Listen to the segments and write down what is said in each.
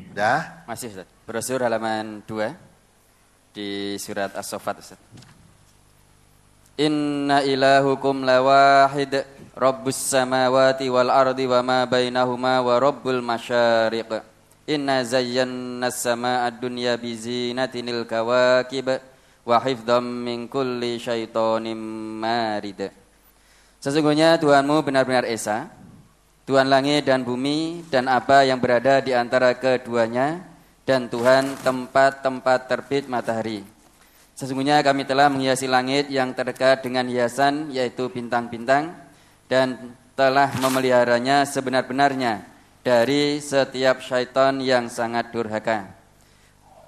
Udah? Masih Ustaz. Brosur halaman 2 di surat As-Saffat Ustaz. Inna ilahukum lawahid Rabbus samawati wal ardi wa ma bainahuma wa rabbul masyariq. Inna zayyana as-samaa'a ad-dunya bizinatinil kawakib wa hifdzam min kulli syaitonim marid. Sesungguhnya Tuhanmu benar-benar Esa, Tuhan langit dan bumi dan apa yang berada di antara keduanya, dan Tuhan tempat-tempat terbit matahari. Sesungguhnya kami telah menghiasi langit yang terdekat dengan hiasan, yaitu bintang-bintang, dan telah memeliharanya sebenar-benarnya dari setiap syaitan yang sangat durhaka.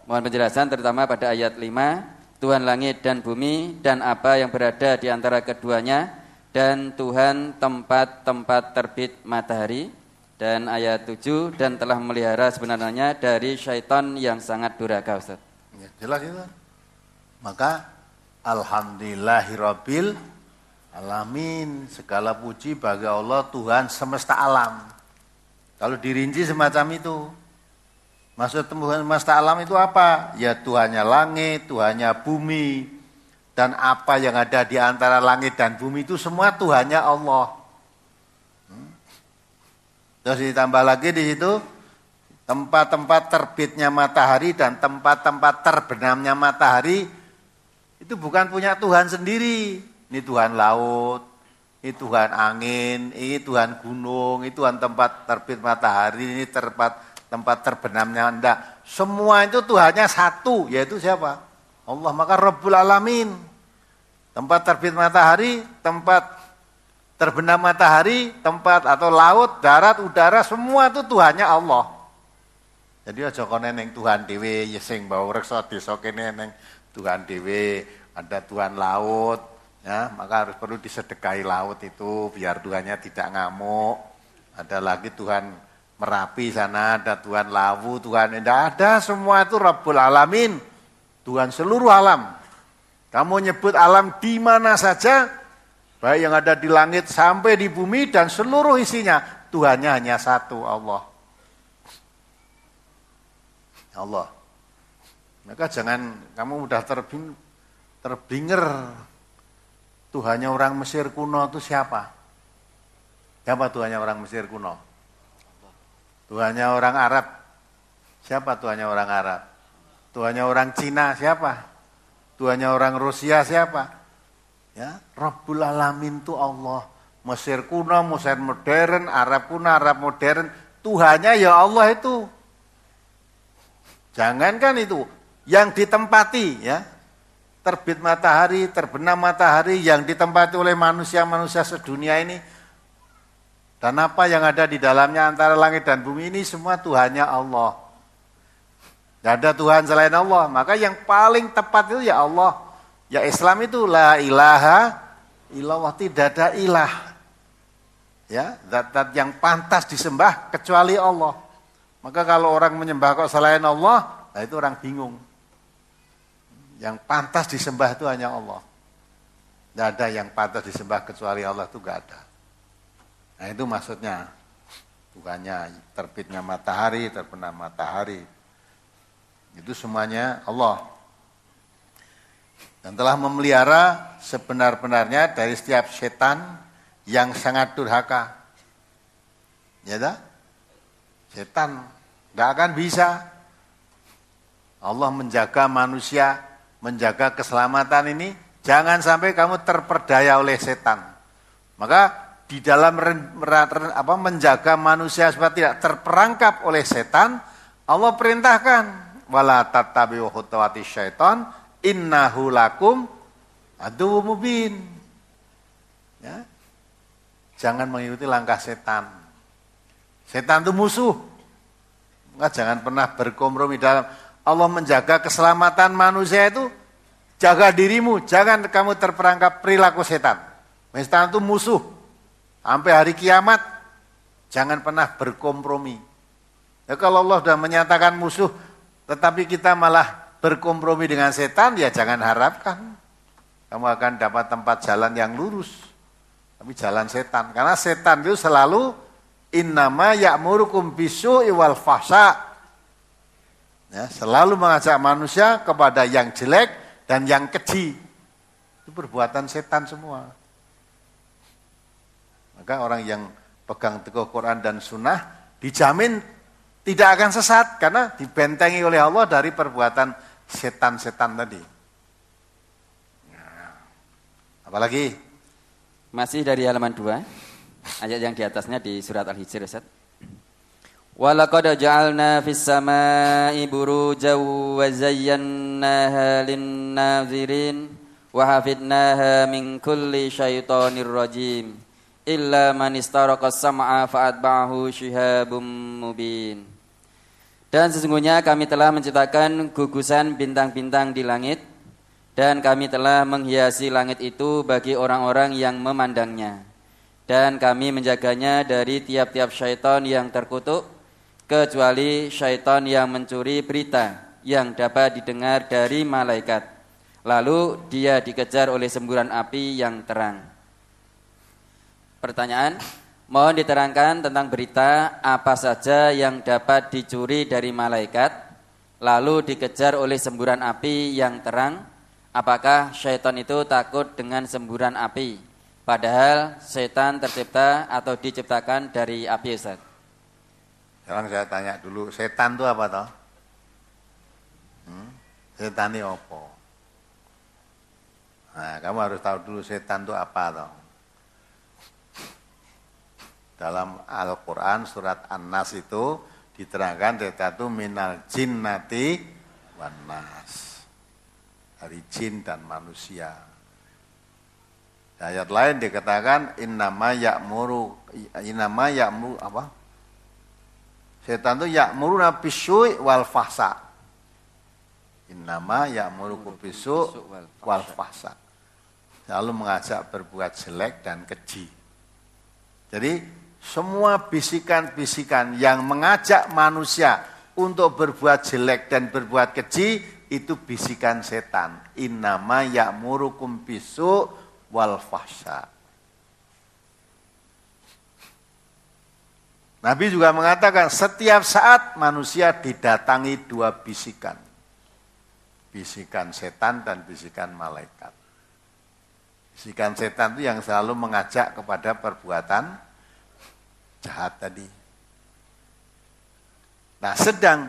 Mohon penjelasan terutama pada ayat 5, Tuhan langit dan bumi dan apa yang berada di antara keduanya, dan Tuhan tempat-tempat terbit matahari. Dan ayat 7, dan telah memelihara sebenarnya dari syaitan yang sangat durhaka. Ustaz. Ya, jelas itu. Maka alhamdulillahirabbil alamin, segala puji bagi Allah Tuhan semesta alam. Kalau dirinci semacam itu. Maksud Tuhan semesta alam itu apa? Ya Tuhannya langit, Tuhannya bumi, dan apa yang ada di antara langit dan bumi itu semua Tuhannya Allah. Terus ditambah lagi di situ tempat-tempat terbitnya matahari dan tempat-tempat terbenamnya matahari itu bukan punya Tuhan sendiri. Ini Tuhan laut, ini Tuhan angin, ini Tuhan gunung, ini Tuhan tempat terbit matahari, ini tempat terbenamnya. Enggak, semua itu Tuhannya satu, yaitu siapa? Allah. Maka Rabbul Alamin. Tempat terbit matahari, tempat terbenam matahari, tempat atau laut, darat, udara, semua itu Tuhannya Allah. Jadi aja kono neng Tuhan dhewe sing bawa reksa desa kene neng Tuhan dhewe, ada Tuhan laut, ya, maka harus perlu disedekahi laut itu biar Tuhannya tidak ngamuk. Ada lagi Tuhan Merapi sana, ada Tuhan Lawu, Tuhan tidak ada, semua itu Rabbul Alamin, Tuhan seluruh alam. Kamu nyebut alam di mana saja, baik yang ada di langit sampai di bumi dan seluruh isinya, Tuhannya hanya satu, Allah. Allah. Maka jangan kamu udah terbinger. Tuhannya orang Mesir kuno itu siapa? Siapa Tuhannya orang Mesir kuno? Tuhannya orang Arab. Siapa Tuhannya orang Arab? Tuhannya orang Cina siapa? Tuhannya orang Rusia siapa? Ya, Rabbul Alamin itu Allah. Mesir kuno, Mesir modern, Arab kuno, Arab modern, Tuhannya ya Allah itu. Jangankan itu, yang ditempati ya, terbit matahari, terbenam matahari yang ditempati oleh manusia-manusia sedunia ini, dan apa yang ada di dalamnya antara langit dan bumi ini semua Tuhannya Allah. Tidak ada Tuhan selain Allah, maka yang paling tepat itu ya Allah. Ya Islam itu la ilaha illallah, tidak ada ilah. Ya, zat-zat yang pantas disembah kecuali Allah. Maka kalau orang menyembah kok selain Allah, nah itu orang bingung. Yang pantas disembah itu hanya Allah. Tidak ada yang pantas disembah kecuali Allah, itu enggak ada. Nah itu maksudnya. Bukannya terbitnya matahari, terbenam matahari. Itu semuanya Allah. Dan telah memelihara sebenar-benarnya dari setiap setan yang sangat durhaka. Ya dah? Setan tidak akan bisa. Allah menjaga manusia, menjaga keselamatan ini, jangan sampai kamu terperdaya oleh setan. Maka di dalam menjaga manusia supaya tidak terperangkap oleh setan, Allah perintahkan, wala tattabi'u khutuwati syaiton, innahu lakum aduwwum mubin. Ya. Jangan mengikuti langkah setan. Setan itu musuh. Maka jangan pernah berkompromi dalam Allah menjaga keselamatan manusia itu. Jaga dirimu, jangan kamu terperangkap perilaku setan. Setan itu musuh. Sampai hari kiamat, jangan pernah berkompromi. Ya, kalau Allah sudah menyatakan musuh, tetapi kita malah berkompromi dengan setan, ya jangan harapkan kamu akan dapat tempat jalan yang lurus. Tapi jalan setan. Karena setan itu selalu innama ya'murukum bisu'i wal fahsya. Ya, selalu mengajak manusia kepada yang jelek dan yang keji. Itu perbuatan setan semua. Maka orang yang pegang teguh Quran dan Sunnah dijamin tidak akan sesat karena dibentengi oleh Allah dari perbuatan setan-setan tadi. Nah, apalagi? Masih dari halaman 2, ayat yang di atasnya di surat Al-Hijr, Ustaz. Walaqad ja'alna fis samaa'i burujan wa zayyannaha lin-nazirin wa hafidnaha min kulli syaithanir rajim illa man istaraqa as-sam'a fa'atba'ahu shihabum mubin. Dan sesungguhnya kami telah menciptakan gugusan bintang-bintang di langit dan kami telah menghiasi langit itu bagi orang-orang yang memandangnya dan kami menjaganya dari tiap-tiap syaitan yang terkutuk kecuali syaitan yang mencuri berita yang dapat didengar dari malaikat. Lalu dia dikejar oleh semburan api yang terang. Pertanyaan, mohon diterangkan tentang berita apa saja yang dapat dicuri dari malaikat, lalu dikejar oleh semburan api yang terang. Apakah syaitan itu takut dengan semburan api? Padahal syaitan tercipta atau diciptakan dari api, Ustaz. Sekarang saya tanya dulu, setan itu apa toh? Setan itu apa? Nah, kamu harus tahu dulu setan itu apa toh? Dalam Al-Quran surat An-Nas itu diterangkan setan itu minal jinnati wan nas. Dari jin dan manusia. Di ayat lain dikatakan innama ya'muru apa? Setan itu ya'muruna bisyu'i wal fahsa. Innama ya'muru bisyu'i wal fahsa. Selalu mengajak berbuat jelek dan keji. Jadi semua bisikan-bisikan yang mengajak manusia untuk berbuat jelek dan berbuat keji itu bisikan setan. Innama ya'murukum bisu' wal fahsya. Nabi juga mengatakan setiap saat manusia didatangi dua bisikan. Bisikan setan dan bisikan malaikat. Bisikan setan itu yang selalu mengajak kepada perbuatan jahat tadi. Nah, sedang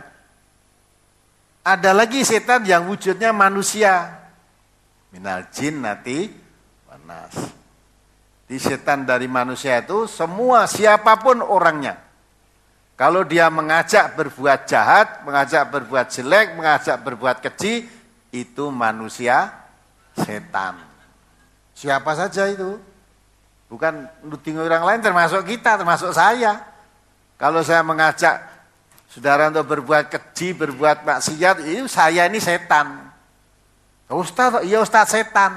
ada lagi setan yang wujudnya manusia. Minal jinnati wan nas. Di setan dari manusia itu semua siapapun orangnya. Kalau dia mengajak berbuat jahat, mengajak berbuat jelek, mengajak berbuat keji, itu manusia setan. Siapa saja itu. Bukan nuding orang lain termasuk kita, termasuk saya. Kalau saya mengajak saudara untuk berbuat keji, berbuat maksiat, itu saya ini setan. Ustaz, iya Ustaz setan.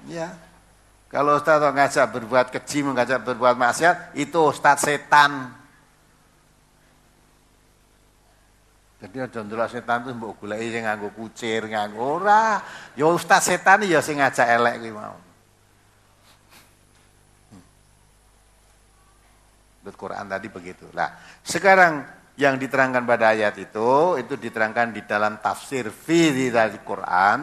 Ya. Kalau Ustaz ngajak berbuat keji, mengajak berbuat maksiat, itu Ustaz setan. Jadi aja ndelok setan itu mbok goleki sing nganggo kucir, nganggo ora. Ya Ustaz setan ya sing ngajak elek kuwi mau. Quran tadi begitu. Nah, sekarang yang diterangkan pada ayat itu diterangkan di dalam tafsir fi dari Quran.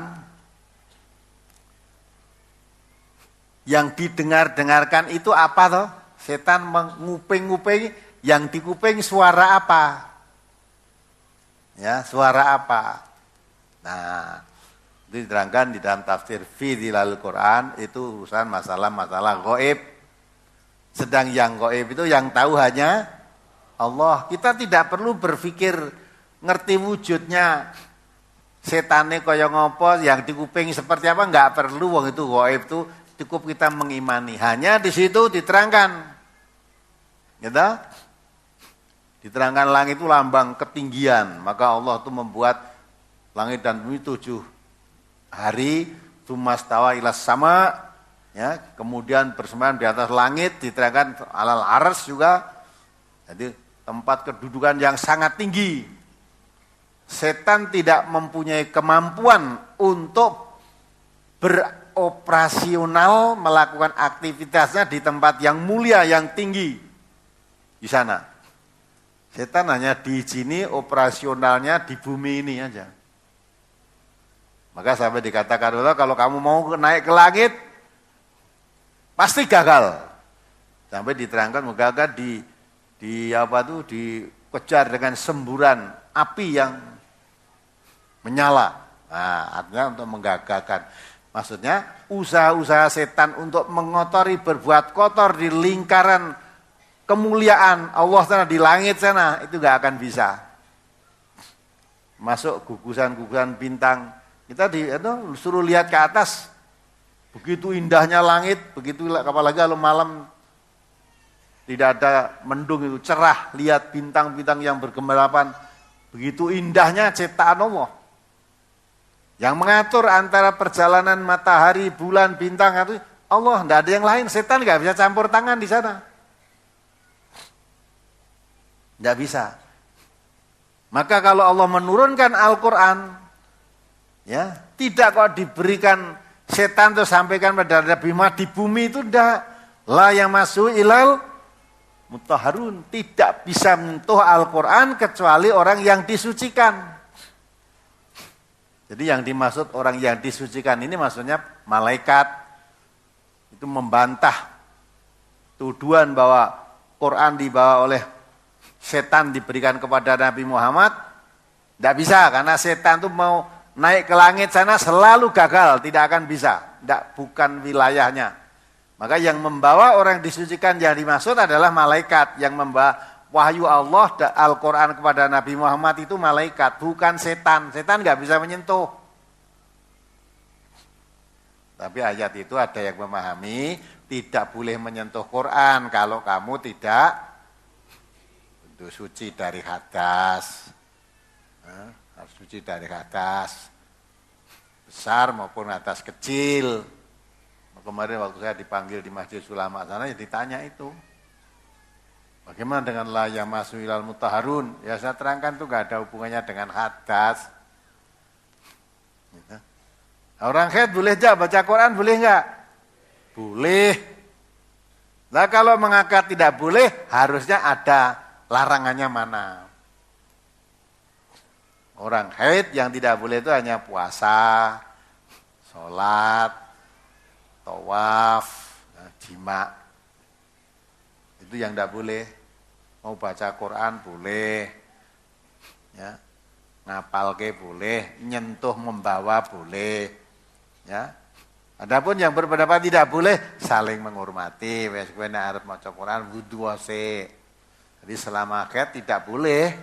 Yang didengar-dengarkan itu apa toh? Setan menguping-uping, yang dikuping suara apa? Ya, suara apa? Nah, itu diterangkan di dalam tafsir fi dari Quran itu urusan masalah-masalah gaib. Sedang yang gaib itu yang tahu hanya Allah. Kita tidak perlu berpikir ngerti wujudnya setane kaya ngopo, yang dikuping seperti apa, enggak perlu. Wong itu gaib itu cukup kita mengimani. Hanya di situ diterangkan. Gitu? Diterangkan langit itu lambang ketinggian. Maka Allah itu membuat langit dan bumi 7 hari, tumastawa ilas sama. Ya, kemudian bersemayam di atas langit, diterangkan alal arsy juga. Jadi tempat kedudukan yang sangat tinggi. Setan tidak mempunyai kemampuan untuk beroperasional melakukan aktivitasnya di tempat yang mulia, yang tinggi di sana. Setan hanya diizini operasionalnya di bumi ini aja. Maka sampai dikatakan Allah, kalau kamu mau naik ke langit, pasti gagal. Sampai diterangkan gagal dikejar dengan semburan api yang menyala. Nah, artinya untuk menggagalkan. Maksudnya usaha-usaha setan untuk mengotori, berbuat kotor di lingkaran kemuliaan Allah sana di langit sana, itu gak akan bisa. Masuk gugusan-gugusan bintang, kita suruh lihat ke atas, begitu indahnya langit, begitu apalagi kalau malam tidak ada mendung itu cerah, lihat bintang-bintang yang bergembalapan, begitu indahnya ciptaan Allah. Yang mengatur antara perjalanan matahari, bulan, bintang itu Allah, tidak ada yang lain. Setan nggak bisa campur tangan di sana, nggak bisa. Maka kalau Allah menurunkan Al-Quran, ya tidak kok diberikan setan terus sampaikan pada Nabi Muhammad di bumi itu tidak. La yang masuk ilal mutahharun, tidak bisa menyentuh Al-Quran kecuali orang yang disucikan. Jadi yang dimaksud orang yang disucikan ini maksudnya malaikat. Itu membantah tuduhan bahwa Quran dibawa oleh setan diberikan kepada Nabi Muhammad. Tidak bisa, karena setan itu mau naik ke langit sana selalu gagal, tidak akan bisa. Bukan wilayahnya. Maka yang membawa orang disucikan yang dimaksud adalah malaikat. Yang membawa wahyu Allah, Al-Quran kepada Nabi Muhammad itu malaikat, bukan setan. Setan nggak bisa menyentuh. Tapi ayat itu ada yang memahami, tidak boleh menyentuh Quran kalau kamu tidak suci dari hadas. Harus suci dari hadas. Besar maupun hadas kecil. Kemarin waktu saya dipanggil di Masjid Sulama sana, ya ditanya itu. Bagaimana dengan la yang masuk ilal mutahharun? Ya saya terangkan itu gak ada hubungannya dengan hadas. Gitu. Orang haid boleh enggak baca Quran, boleh enggak? Boleh. Nah kalau mengangkat tidak boleh, harusnya ada larangannya mana. Orang haid yang tidak boleh itu hanya puasa, sholat, tawaf, jima. Itu yang tidak boleh. Mau baca Quran boleh, ya, ngapal ke boleh, nyentuh membawa boleh, ya. Adapun yang berpendapat tidak boleh, saling menghormati. Wes kowe nek arep maca Quran wudu wae. Jadi selama haid tidak boleh,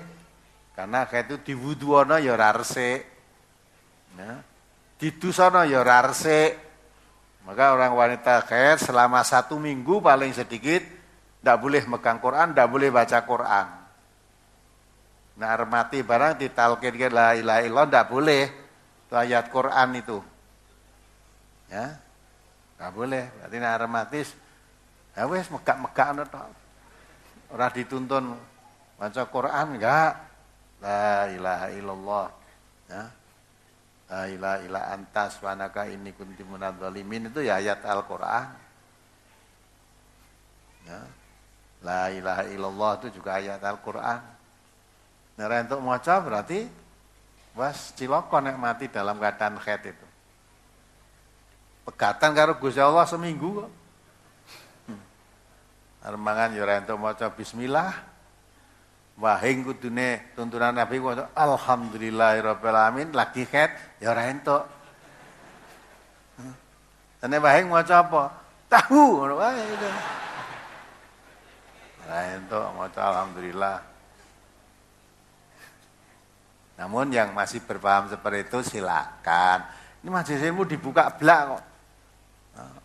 karena haid itu diwuduana ya ora resik, ya. Didusana ya ora resik. Maka orang wanita haid selama 1 minggu paling sedikit tidak boleh megang Quran, tidak boleh baca Quran. Nah armati barang ditalkinkan la ilaha illallah tidak boleh. Itu ayat Quran itu. Ya, tidak boleh. Berarti nah armatis, ya wes megak-megak orang dituntun baca Quran enggak. La ilaha illallah. Ya. La ilaha illa anta subhanaka inni kuntu minadz dzalimin, itu ya ayat Al-Quran. Ya. La ilaha illallah itu juga ayat Al-Quran. Nah, untuk maca berarti was cilokon nek mati dalam keadaan haid itu. Pegatan karo Gusti Allah seminggu kok. Armangan ya ora entuk maca bismillah. Wahing kudune tuntunan Nabi maca alhamdulillahirabbil alamin lagi haid ya ora entuk. Nek wahing maca apa? Tahu ngono wae itu. Nah itu maca alhamdulillah. Namun yang masih berpaham seperti itu silakan. Ini majelis ilmu dibuka blak kok.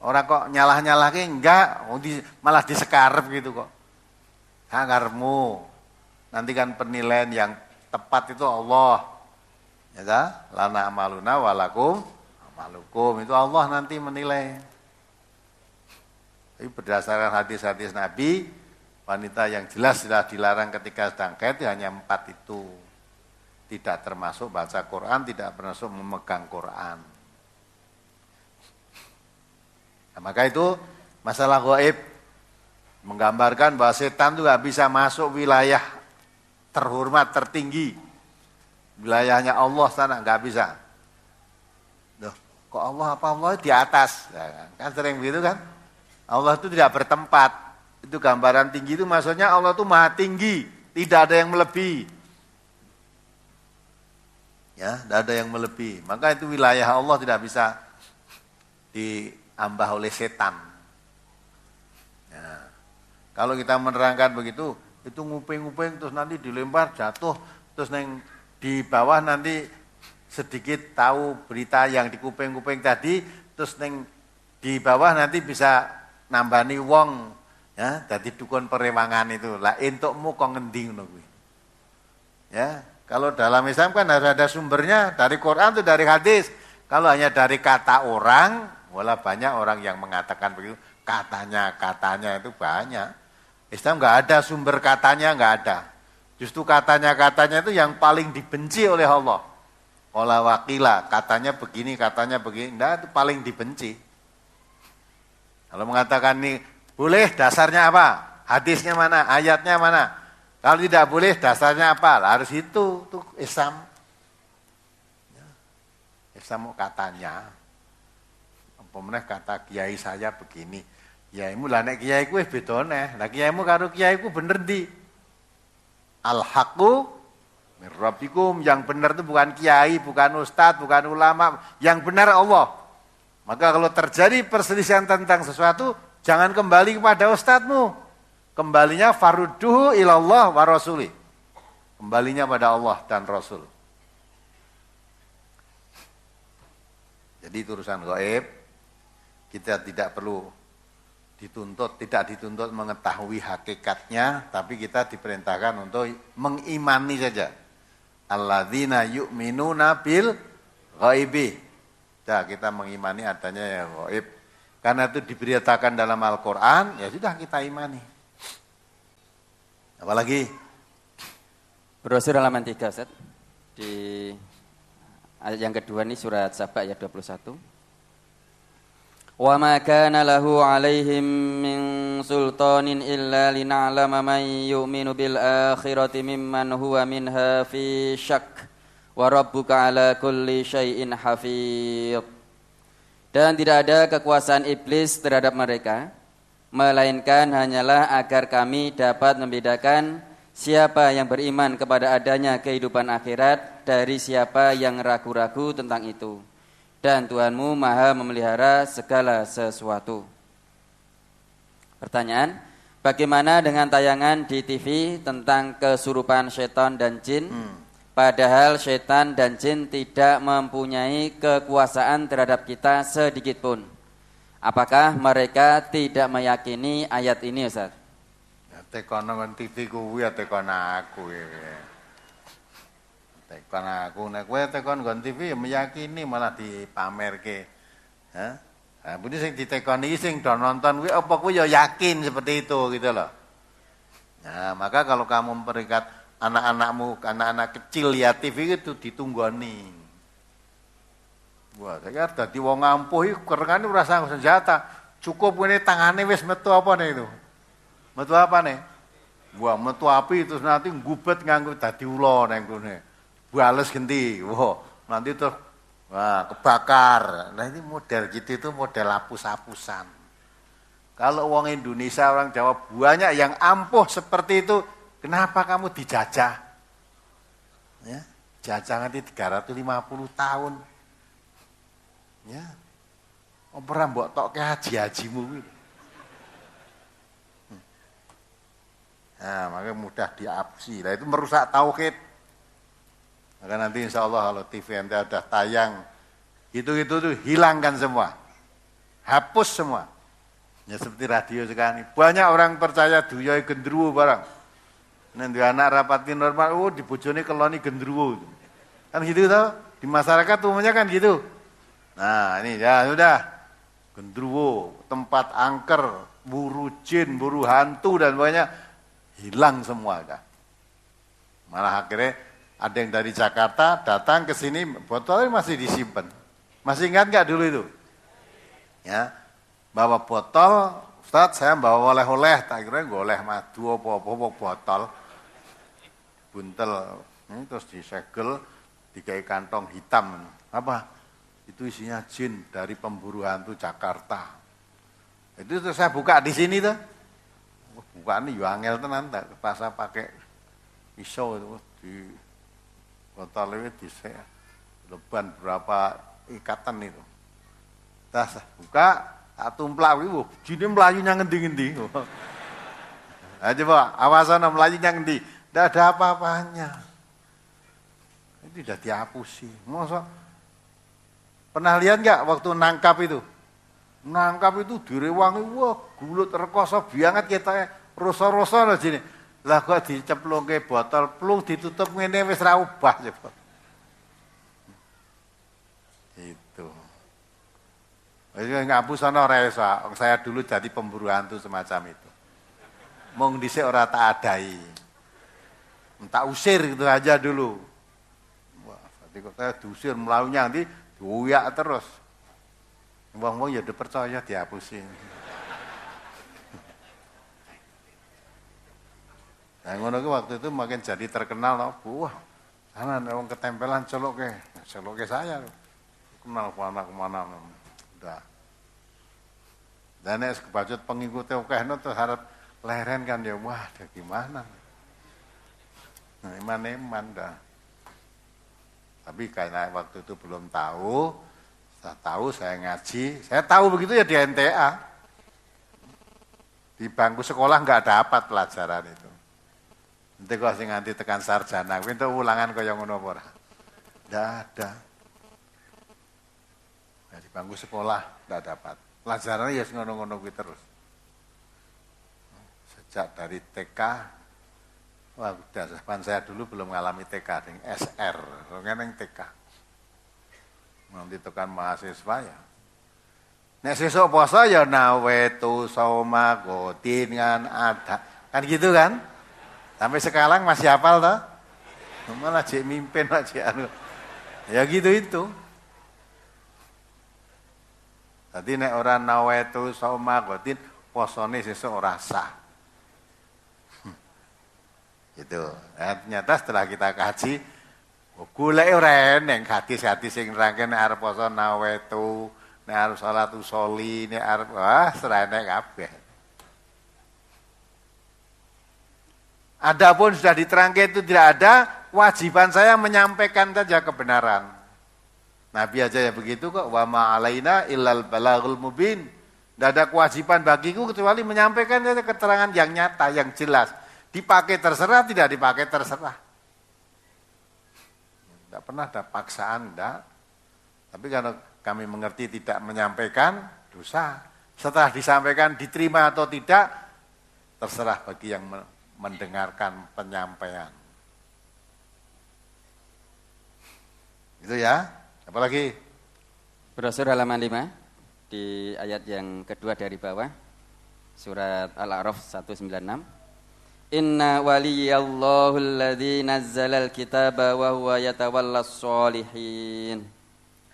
Orang kok nyalah-nyalahke enggak, malah disekarep gitu kok. Hangarmu. Nanti kan penilaian yang tepat itu Allah. Ya kan? Lana amaluna walakum amalukum. Itu Allah nanti menilai. Tapi berdasarkan hadis-hadis Nabi, wanita yang jelas dilarang ketika sedang haid hanya 4 itu. Tidak termasuk baca Quran, tidak termasuk memegang Quran. Nah, maka itu masalah gaib menggambarkan bahwa setan itu gak bisa masuk wilayah terhormat, tertinggi. Wilayahnya Allah sana nggak bisa. Loh, kok Allah di atas? Ya, kan sering begitu kan? Allah itu tidak bertempat. Itu gambaran tinggi itu maksudnya Allah itu maha tinggi, tidak ada yang melebihi. Ya, tidak ada yang melebihi. Maka itu wilayah Allah tidak bisa diambah oleh setan. Ya. Kalau kita menerangkan begitu, itu nguping-nguping terus nanti dilempar jatuh, terus di bawah nanti sedikit tahu berita yang di kuping-kuping tadi, terus di bawah nanti bisa nambani wong, ya, jadi dukun perewangan itu. Lah entukmu kok ngendi ngono kuwi. Ya, kalau dalam Islam kan harus ada sumbernya dari Quran atau dari hadis. Kalau hanya dari kata orang, wala banyak orang yang mengatakan begitu, katanya itu banyak. Islam nggak ada sumber katanya, nggak ada. Justru katanya itu yang paling dibenci oleh Allah. Ola wakila, katanya begini, enggak, itu paling dibenci. Kalau mengatakan nih, boleh dasarnya apa? Hadisnya mana? Ayatnya mana? Kalau tidak boleh dasarnya apa? Harus itu Islam. Islam mau katanya. Pemenang kata kiai saya begini. Kiaimu lah nek kiaiku wis beda neh. Lah kiaimu karo kiaiku bener ndi? Al-haqqu mir rabbikum, yang benar itu bukan kiai, bukan ustadz, bukan ulama, yang benar Allah. Maka kalau terjadi perselisihan tentang sesuatu, jangan kembali kepada ustadzmu. Kembalinya farudduhu ilallah wa rasuli. Kembalinya pada Allah dan Rasul. Jadi itu urusan gaib. Kita tidak dituntut mengetahui hakikatnya, tapi kita diperintahkan untuk mengimani saja. Alladzina yu'minuna bil ghaibi. Nah, kita mengimani adanya yang gaib. Karena itu diberitakan dalam Al-Qur'an, ya sudah kita imani. Apalagi Brosur halaman 3, Ustaz. Di ayat yang kedua ini surat Saba ayat 21. Wa ma kana lahu 'alaihim min sultanin illa lina'lama man yu'minu bil akhirati mimman huwa minha fi syak wa rabbuka 'ala kulli syai'in hafiz. Dan tidak ada kekuasaan iblis terhadap mereka, melainkan hanyalah agar kami dapat membedakan siapa yang beriman kepada adanya kehidupan akhirat dari siapa yang ragu-ragu tentang itu. Dan Tuhanmu maha memelihara segala sesuatu. Pertanyaan, bagaimana dengan tayangan di TV tentang kesurupan setan dan jin? Padahal setan dan jin tidak mempunyai kekuasaan terhadap kita sedikit pun. Apakah mereka tidak meyakini ayat ini, Ustaz? Ya tekon nang TV kuwi ya tekon aku ya. Tekon aku nek kowe tekon nggon TV ya meyakini malah dipamerke. Hah? Nah, bunyi sing ditekoni sing do nonton kuwi apa kuwi ya yakin seperti itu gitu loh. Nah, maka kalau kamu memberikan anak-anakmu, anak-anak kecil lihat TV itu ditunggoni. Wah, saya dadi wong ampuh iku kerengane ora sanggo senjata. Cukup ngene tangane wis metu apa nih itu? Metu apa nih? Wah, metu api terus nanti ngubet nganggo dadi ula nang kene. Bales genti. Wah, nanti terus wah, kebakar. Nah, ini model gitu itu model hapus-hapusan. Kalau wong Indonesia, orang Jawa banyak yang ampuh seperti itu, kenapa kamu dijajah? Ya, jajah nanti 350 tahun. Ya, pernah mbok tokke haji-hajimu kuwi. Nah, makanya mudah diapusi. Nah, itu merusak tauhid. Maka nanti insya Allah kalau TV nanti ada tayang, itu tuh hilangkan semua. Hapus semua. Ya seperti radio sekarang. Banyak orang percaya duyoi gendruwo barang. Nanti anak rapati normal, oh dibojone keloni gendruwo. Kan gitu toh? Di masyarakat umumnya kan gitu. Nah ini ya sudah, gendruwo, tempat angker, buru jin, buru hantu dan banyak hilang semua dah. Malah akhirnya ada yang dari Jakarta datang ke sini, botolnya masih disimpan. Masih ingat nggak dulu itu? Ya, bawa botol, Ustaz saya bawa oleh-oleh, tak kira oleh madu apa botol. buntel, terus disegel, dikai kantong hitam. Apa? Itu isinya jin dari pemburu hantu Jakarta. Itu terus saya buka di sini tuh. Bukaan ini angel tenan, tak kepasa pakai pisau itu di botol itu leban berapa ikatan itu. Tas buka, tak tumplak itu, jinnya melayunya ngendi-ngendi. Nah, coba awasan melayunya ngendi, tidak ada apa-apanya. Itu sudah dihapusi. Masa pernah lihat nggak waktu nangkap itu? Nangkap itu direwangi, wah gulut rekoso banget kita roso-roso lah sini. Lah kok diceplung ke botol plung ditutup ngene wis ra ubah coba. Itu. Wis ngapus ana ora iso. Saya dulu jadi pemburu hantu semacam itu. Mung dhisik ora tak adai. Tak usir gitu aja dulu. Wah, berarti kok saya diusir melalunya nanti diuyak terus. Wong-wong ya udah percaya dihapusin. Nah, ngono ki waktu itu makin jadi terkenal, wah, sana wong ketempelan celok ke saya, kenal kemana, udah. Dan nek kebacut pengikutnya okehno terus harap leren kan ya, wah, ada gimana? Nah, iman dah. Tapi karena waktu itu belum tahu, saya tahu saya ngaji, saya tahu begitu ya di NTA. Di bangku sekolah nggak dapat pelajaran itu. Nanti kok sing nganti tekan sarjana, kuwi entuk ulangan kaya ngono apa ora? Ndak ada. Nah, di bangku sekolah ndak dapat. Pelajaran ya ngono-ngono kuwi terus. Sejak dari TK, wah udah saya dulu belum mengalami TK, ning SR, ngene TK. Nanti tekan mahasiswa ya. Nek sesuk puasa ya nawetu sauma godin kan ada. Kan gitu kan? Sampai sekarang masih hafal toh? Malah cek mimpin cek anu. Ya gitu itu. Tadi nek ora nawetu sauma godin posone sesuk ora sah. Gitu. Nah, ternyata setelah kita kaji golek ora eneng hadis-hadis sing nerangke nek arep poso nawetu, nek arep salat usoli, nek arep wah serene kabeh. Adapun sudah diterangkan itu tidak ada, wajiban saya menyampaikan saja kebenaran. Nabi aja ya begitu kok, wa ma alaina illal balaghul mubin. Tidak ada kewajiban bagiku kecuali menyampaikan saja keterangan yang nyata, yang jelas. Dipakai terserah, tidak dipakai terserah. Tidak pernah ada paksaan, tidak. Tapi kalau kami mengerti tidak menyampaikan, dosa. Setelah disampaikan, diterima atau tidak, terserah bagi yang mendengarkan penyampaian. Itu ya. Apalagi? Brosur halaman 5 di ayat yang kedua dari bawah. Surat Al-A'raf 196. Inna waliyallahu alladzi nazzalal kitaba wa huwa yatawallas sholihin.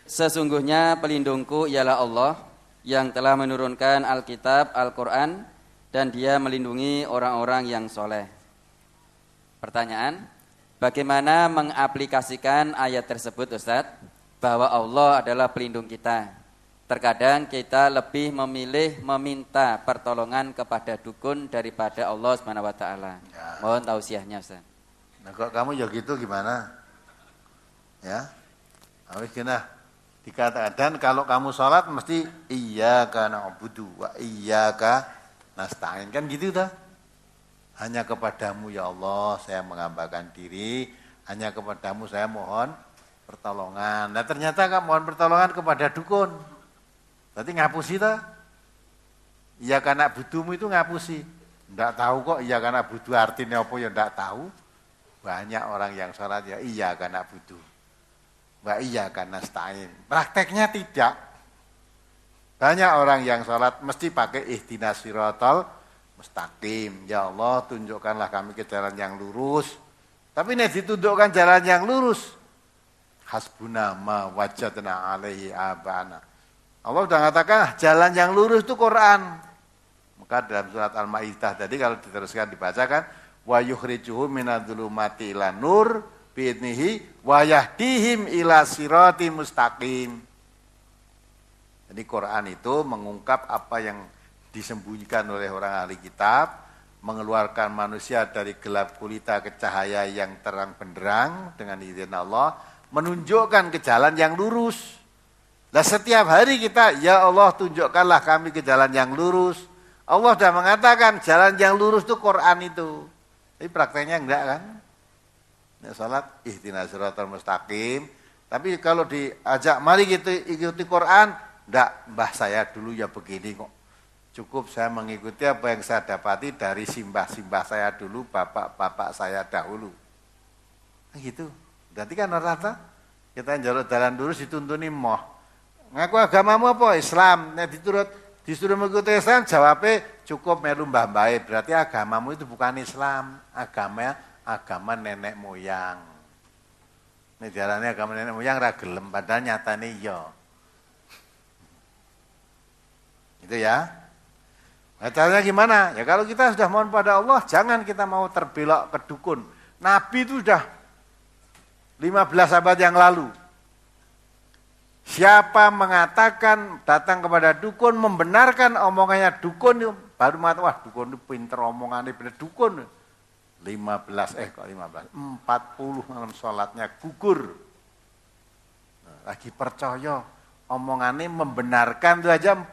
Sesungguhnya pelindungku ialah Allah yang telah menurunkan Alkitab, Al-Quran, dan dia melindungi orang-orang yang soleh. Pertanyaan, bagaimana mengaplikasikan ayat tersebut Ustadz? Bahwa Allah adalah pelindung kita. Terkadang kita lebih memilih meminta pertolongan kepada dukun daripada Allah SWT. Ya. Mohon tausiahnya Ustadz. Nah kok kamu ya gitu gimana? Ya, habis kena dikatakan, dan kalau kamu sholat mesti iyyaka na'budu wa iyyaka nasta'in, kan gitu dah. Hanya kepadamu ya Allah saya menghambakan diri, hanya kepadamu saya mohon pertolongan. Nah ternyata kamu mohon pertolongan kepada dukun. Berarti ngapusi dah. Iyyaka na'budumu itu ngapusi. Enggak tahu kok iyyaka na'budu artinya apa ya enggak tahu. Banyak orang yang sholat ya iyyaka na'budu wa iyyaka nasta'in. Prakteknya tidak. Banyak orang yang sholat mesti pakai ihdinas siratal mustaqim. Ya Allah tunjukkanlah kami ke jalan yang lurus. Tapi nek ditunjukkan jalan yang lurus, hasbuna ma wajadna alaihi abana. Allah sudah mengatakan jalan yang lurus itu Quran. Maka dalam surat Al-Maidah tadi kalau diteruskan dibacakan, wa yukhrijuhum minadz-dzulumati ilan nur biidnihi wa yahdihim ila siratim mustaqim. Jadi Quran itu mengungkap apa yang disembunyikan oleh orang ahli kitab, mengeluarkan manusia dari gelap gulita ke cahaya yang terang benderang dengan izin Allah, menunjukkan ke jalan yang lurus. Nah setiap hari kita, ya Allah tunjukkanlah kami ke jalan yang lurus. Allah sudah mengatakan jalan yang lurus itu Quran itu. Tapi prakteknya enggak kan? Ya, salat ihdinas siratal mustaqim. Tapi kalau diajak mari kita ikuti Quran, enggak, mbah saya dulu ya begini kok. Cukup saya mengikuti apa yang saya dapati dari simbah-simbah saya dulu, bapak-bapak saya dahulu. Nah, gitu. Berarti kan rata-rata kita yang jalur jalan lurus dituntuni moh. Ngaku agamamu apa? Islam. Nah disuruh mengikuti Islam, jawabnya cukup melu mbah-mbahe. Berarti agamamu itu bukan Islam, agama nenek moyang. Ini jalannya agama nenek moyang ra gelem, padahal nyatane iya. Itu ya. Nah, caranya gimana? Ya kalau kita sudah mohon pada Allah, jangan kita mau terbelok ke dukun. Nabi itu sudah 15 abad yang lalu. Siapa mengatakan datang kepada dukun, membenarkan omongannya dukun, baru mengatakan, wah dukun itu pinter omongannya, benar dukun. 40 malam sholatnya gugur. Nah, lagi percaya, omongannya membenarkan itu aja 40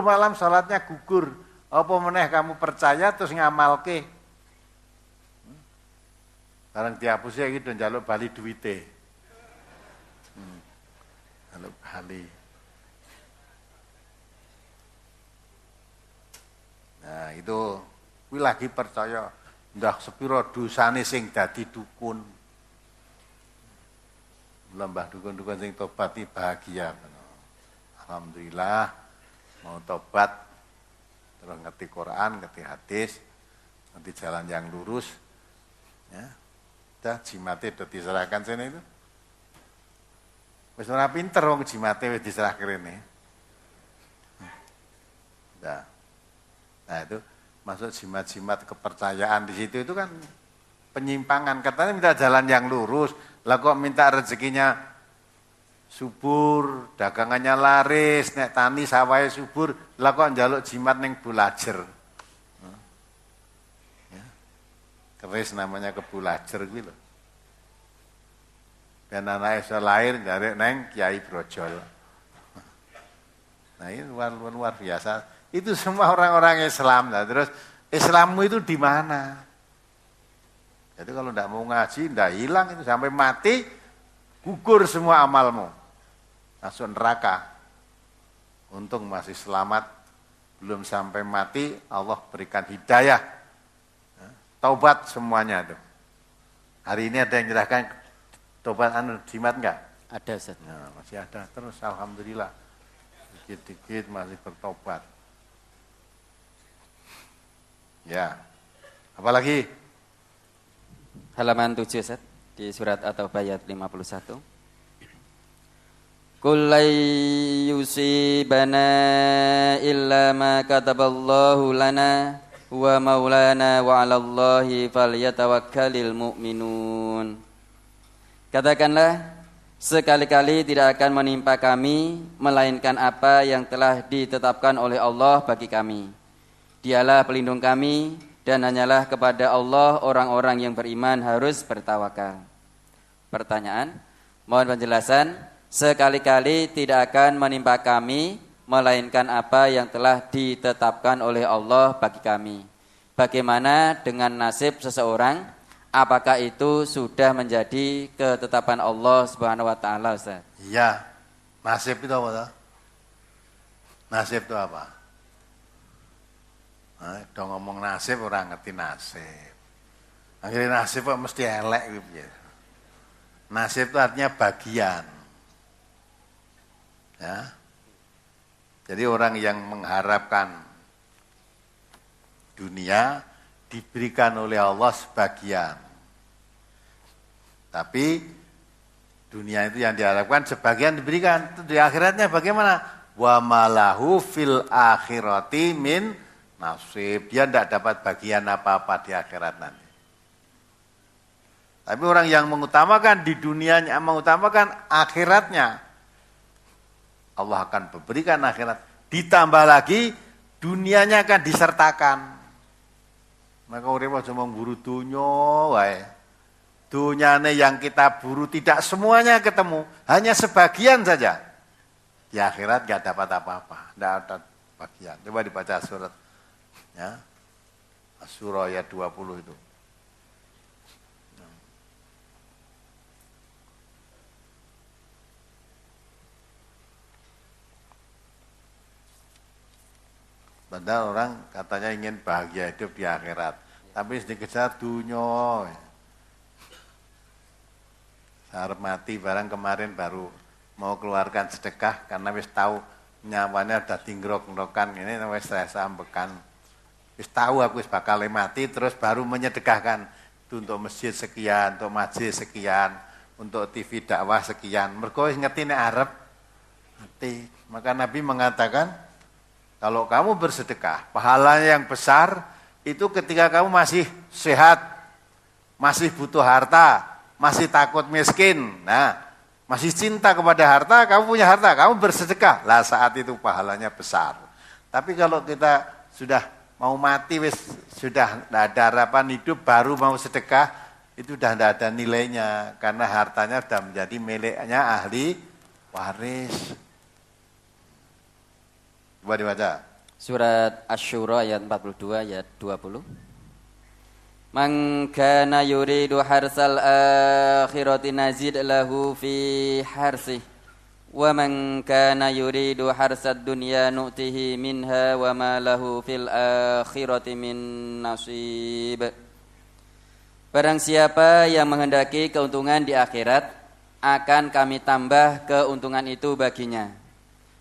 malam sholatnya gugur. Apa meneh kamu percaya terus ngamalke. Sekarang dihapusnya gitu, njaluk bali duwite. Njaluk bali. Nah itu, kuwi lagi percaya. Ndah sepiro dosane sing dadi dukun. Lembah dukun-dukun sing tobat iki bahagia. Alhamdulillah mau tobat, terus ngerti Quran, ngerti hadis, ngerti jalan yang lurus. Ya. Dah jimate do diserahkan sini itu. Wis ora pinter wong jimate wis diserah kene. Nah itu masuk jimat-jimat kepercayaan di situ itu kan penyimpangan. Katanya minta jalan yang lurus, lah kok minta rezekinya subur, dagangannya laris, nek tani sawahe subur, lah kok njaluk jimat ning bulajer. Ya. Keris namanya kebulajer kuwi lho. Ben anake iso lahir njarek neng Kiai Brojol. Nah ini luar biasa. Itu semua orang-orang Islam. Nah, terus Islammu itu di mana? Jadi kalau tidak mau ngaji, tidak hilang itu sampai mati, gugur semua amalmu, masuk neraka. Untung masih selamat, belum sampai mati, Allah berikan hidayah, taubat semuanya tuh. Hari ini ada yang menyerahkan taubat jimat enggak? Ada, Ustaz. Nah, masih ada terus, alhamdulillah. Dikit-dikit masih bertobat. Ya, apalagi? Halaman 7, Ustaz, di surat At-Taubah ayat 51. Qul la yusibana illa ma kataballahu lana wa maulana wa 'alallahi falyatawakkalul mu'minun. Katakanlah, sekali-kali tidak akan menimpa kami melainkan apa yang telah ditetapkan oleh Allah bagi kami. Dialah pelindung kami, dan hanyalah kepada Allah orang-orang yang beriman harus bertawakal. Pertanyaan, mohon penjelasan. Sekali-kali tidak akan menimpa kami melainkan apa yang telah ditetapkan oleh Allah bagi kami. Bagaimana dengan nasib seseorang? Apakah itu sudah menjadi ketetapan Allah Subhanahu wa taala, Ustaz? Iya. Nasib itu apa? Nasib itu apa? Nah, dong ngomong nasib orang ngerti nasib. Akhirnya nasib kok mesti elek gitu. Nasib itu artinya bagian. Ya. Jadi orang yang mengharapkan dunia diberikan oleh Allah sebagian. Tapi dunia itu yang diharapkan sebagian diberikan. Itu di akhiratnya bagaimana? Wa malahu fil akhirati min nasib. Dia tidak dapat bagian apa-apa di akhirat nanti. Tapi orang yang mengutamakan di dunianya, mengutamakan akhiratnya, Allah akan berikan akhirat. Ditambah lagi dunianya akan disertakan. Maka urip aja mung buru dunya wae. Dunyane yang kita buru tidak semuanya ketemu, hanya sebagian saja. Di akhirat enggak dapat apa-apa, enggak ada bagian. Coba dibaca surat ya. Asy-Syura ayat 20 itu. Padahal orang katanya ingin bahagia hidup di akhirat, tapi dikejar dunia. Saya mati barang kemarin baru mau keluarkan sedekah karena wis tahu nyawanya udah tinggrok-ngrokan ini wis rasa ambekan. Wis tahu aku wis bakal mati terus baru menyedekahkan itu untuk masjid sekian, untuk majelis sekian, untuk TV dakwah sekian. Mergo wis ngerti nek arep mati. Maka Nabi mengatakan kalau kamu bersedekah, pahalanya yang besar itu ketika kamu masih sehat, masih butuh harta, masih takut miskin, nah masih cinta kepada harta, kamu punya harta, kamu bersedekah, lah saat itu pahalanya besar. Tapi kalau kita sudah mau mati, sudah tidak ada harapan hidup, baru mau sedekah, itu sudah tidak ada nilainya, karena hartanya sudah menjadi miliknya ahli waris. Coba dibaca. Surat Asy-Syura ayat 42 ayat 20. Man kana yuridu harsal akhirati nazid lahu fi harsih wa man kana yuridu harsad dunya nu'tihi minha wa ma lahu fil akhirati min nasib. Barang siapa yang menghendaki keuntungan di akhirat, akan kami tambah keuntungan itu baginya.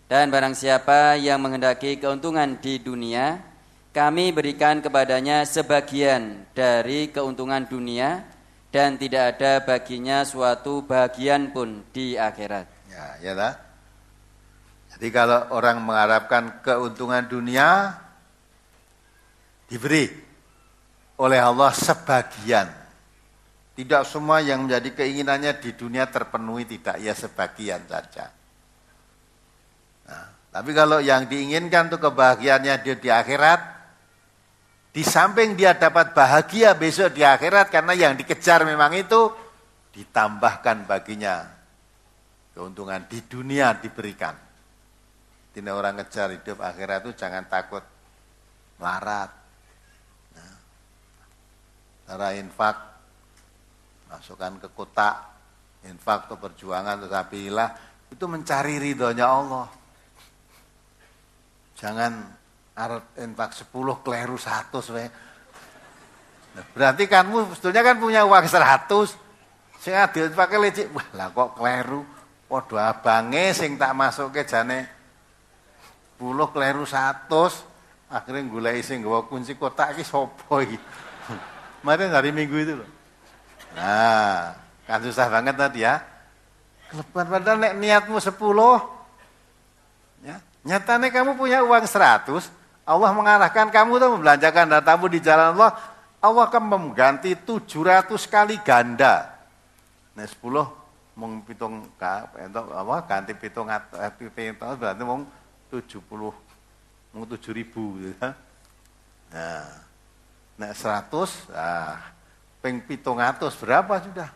Dan barang siapa yang menghendaki keuntungan di dunia, kami berikan kepadanya sebagian dari keuntungan dunia dan tidak ada baginya suatu bagian pun di akhirat. Ya lah. Jadi kalau orang mengharapkan keuntungan dunia, diberi oleh Allah sebagian. Tidak semua yang menjadi keinginannya di dunia terpenuhi, tidak, ya sebagian saja. Nah, tapi kalau yang diinginkan untuk kebahagiaannya dia di akhirat, di samping dia dapat bahagia besok di akhirat karena yang dikejar memang itu, ditambahkan baginya keuntungan di dunia diberikan. Tidak orang ngejar hidup akhirat itu jangan takut melarat. Nah, cara infak, masukkan ke kotak, infak atau perjuangan atau sabilillah, itu mencari ridhonya Allah. Jangan arep infak 10 kleru 100 we. Nah, berarti kamu sebetulnya kan punya uang 100. Sing adil pakai lecik, wah lah kok kleru. Padha abange sing tak masukke jane 10 kleru 100. Akhirnya goleki sing nggawa kunci kotak iki sapa iki. Kemarin hari Minggu itu loh. Nah, kan susah banget tadi ya. Kelebihan padahal nek niatmu 10, ya, nyatanya kamu punya uang 100, Allah mengarahkan kamu untuk membelanjakan hartamu di jalan Allah, Allah akan mengganti 700 kali ganda. Nah 10 mung pitung ganti 700 berarti mung 70 mung 7.000 gitu. Nah, nek 100 ping 700 berapa sudah?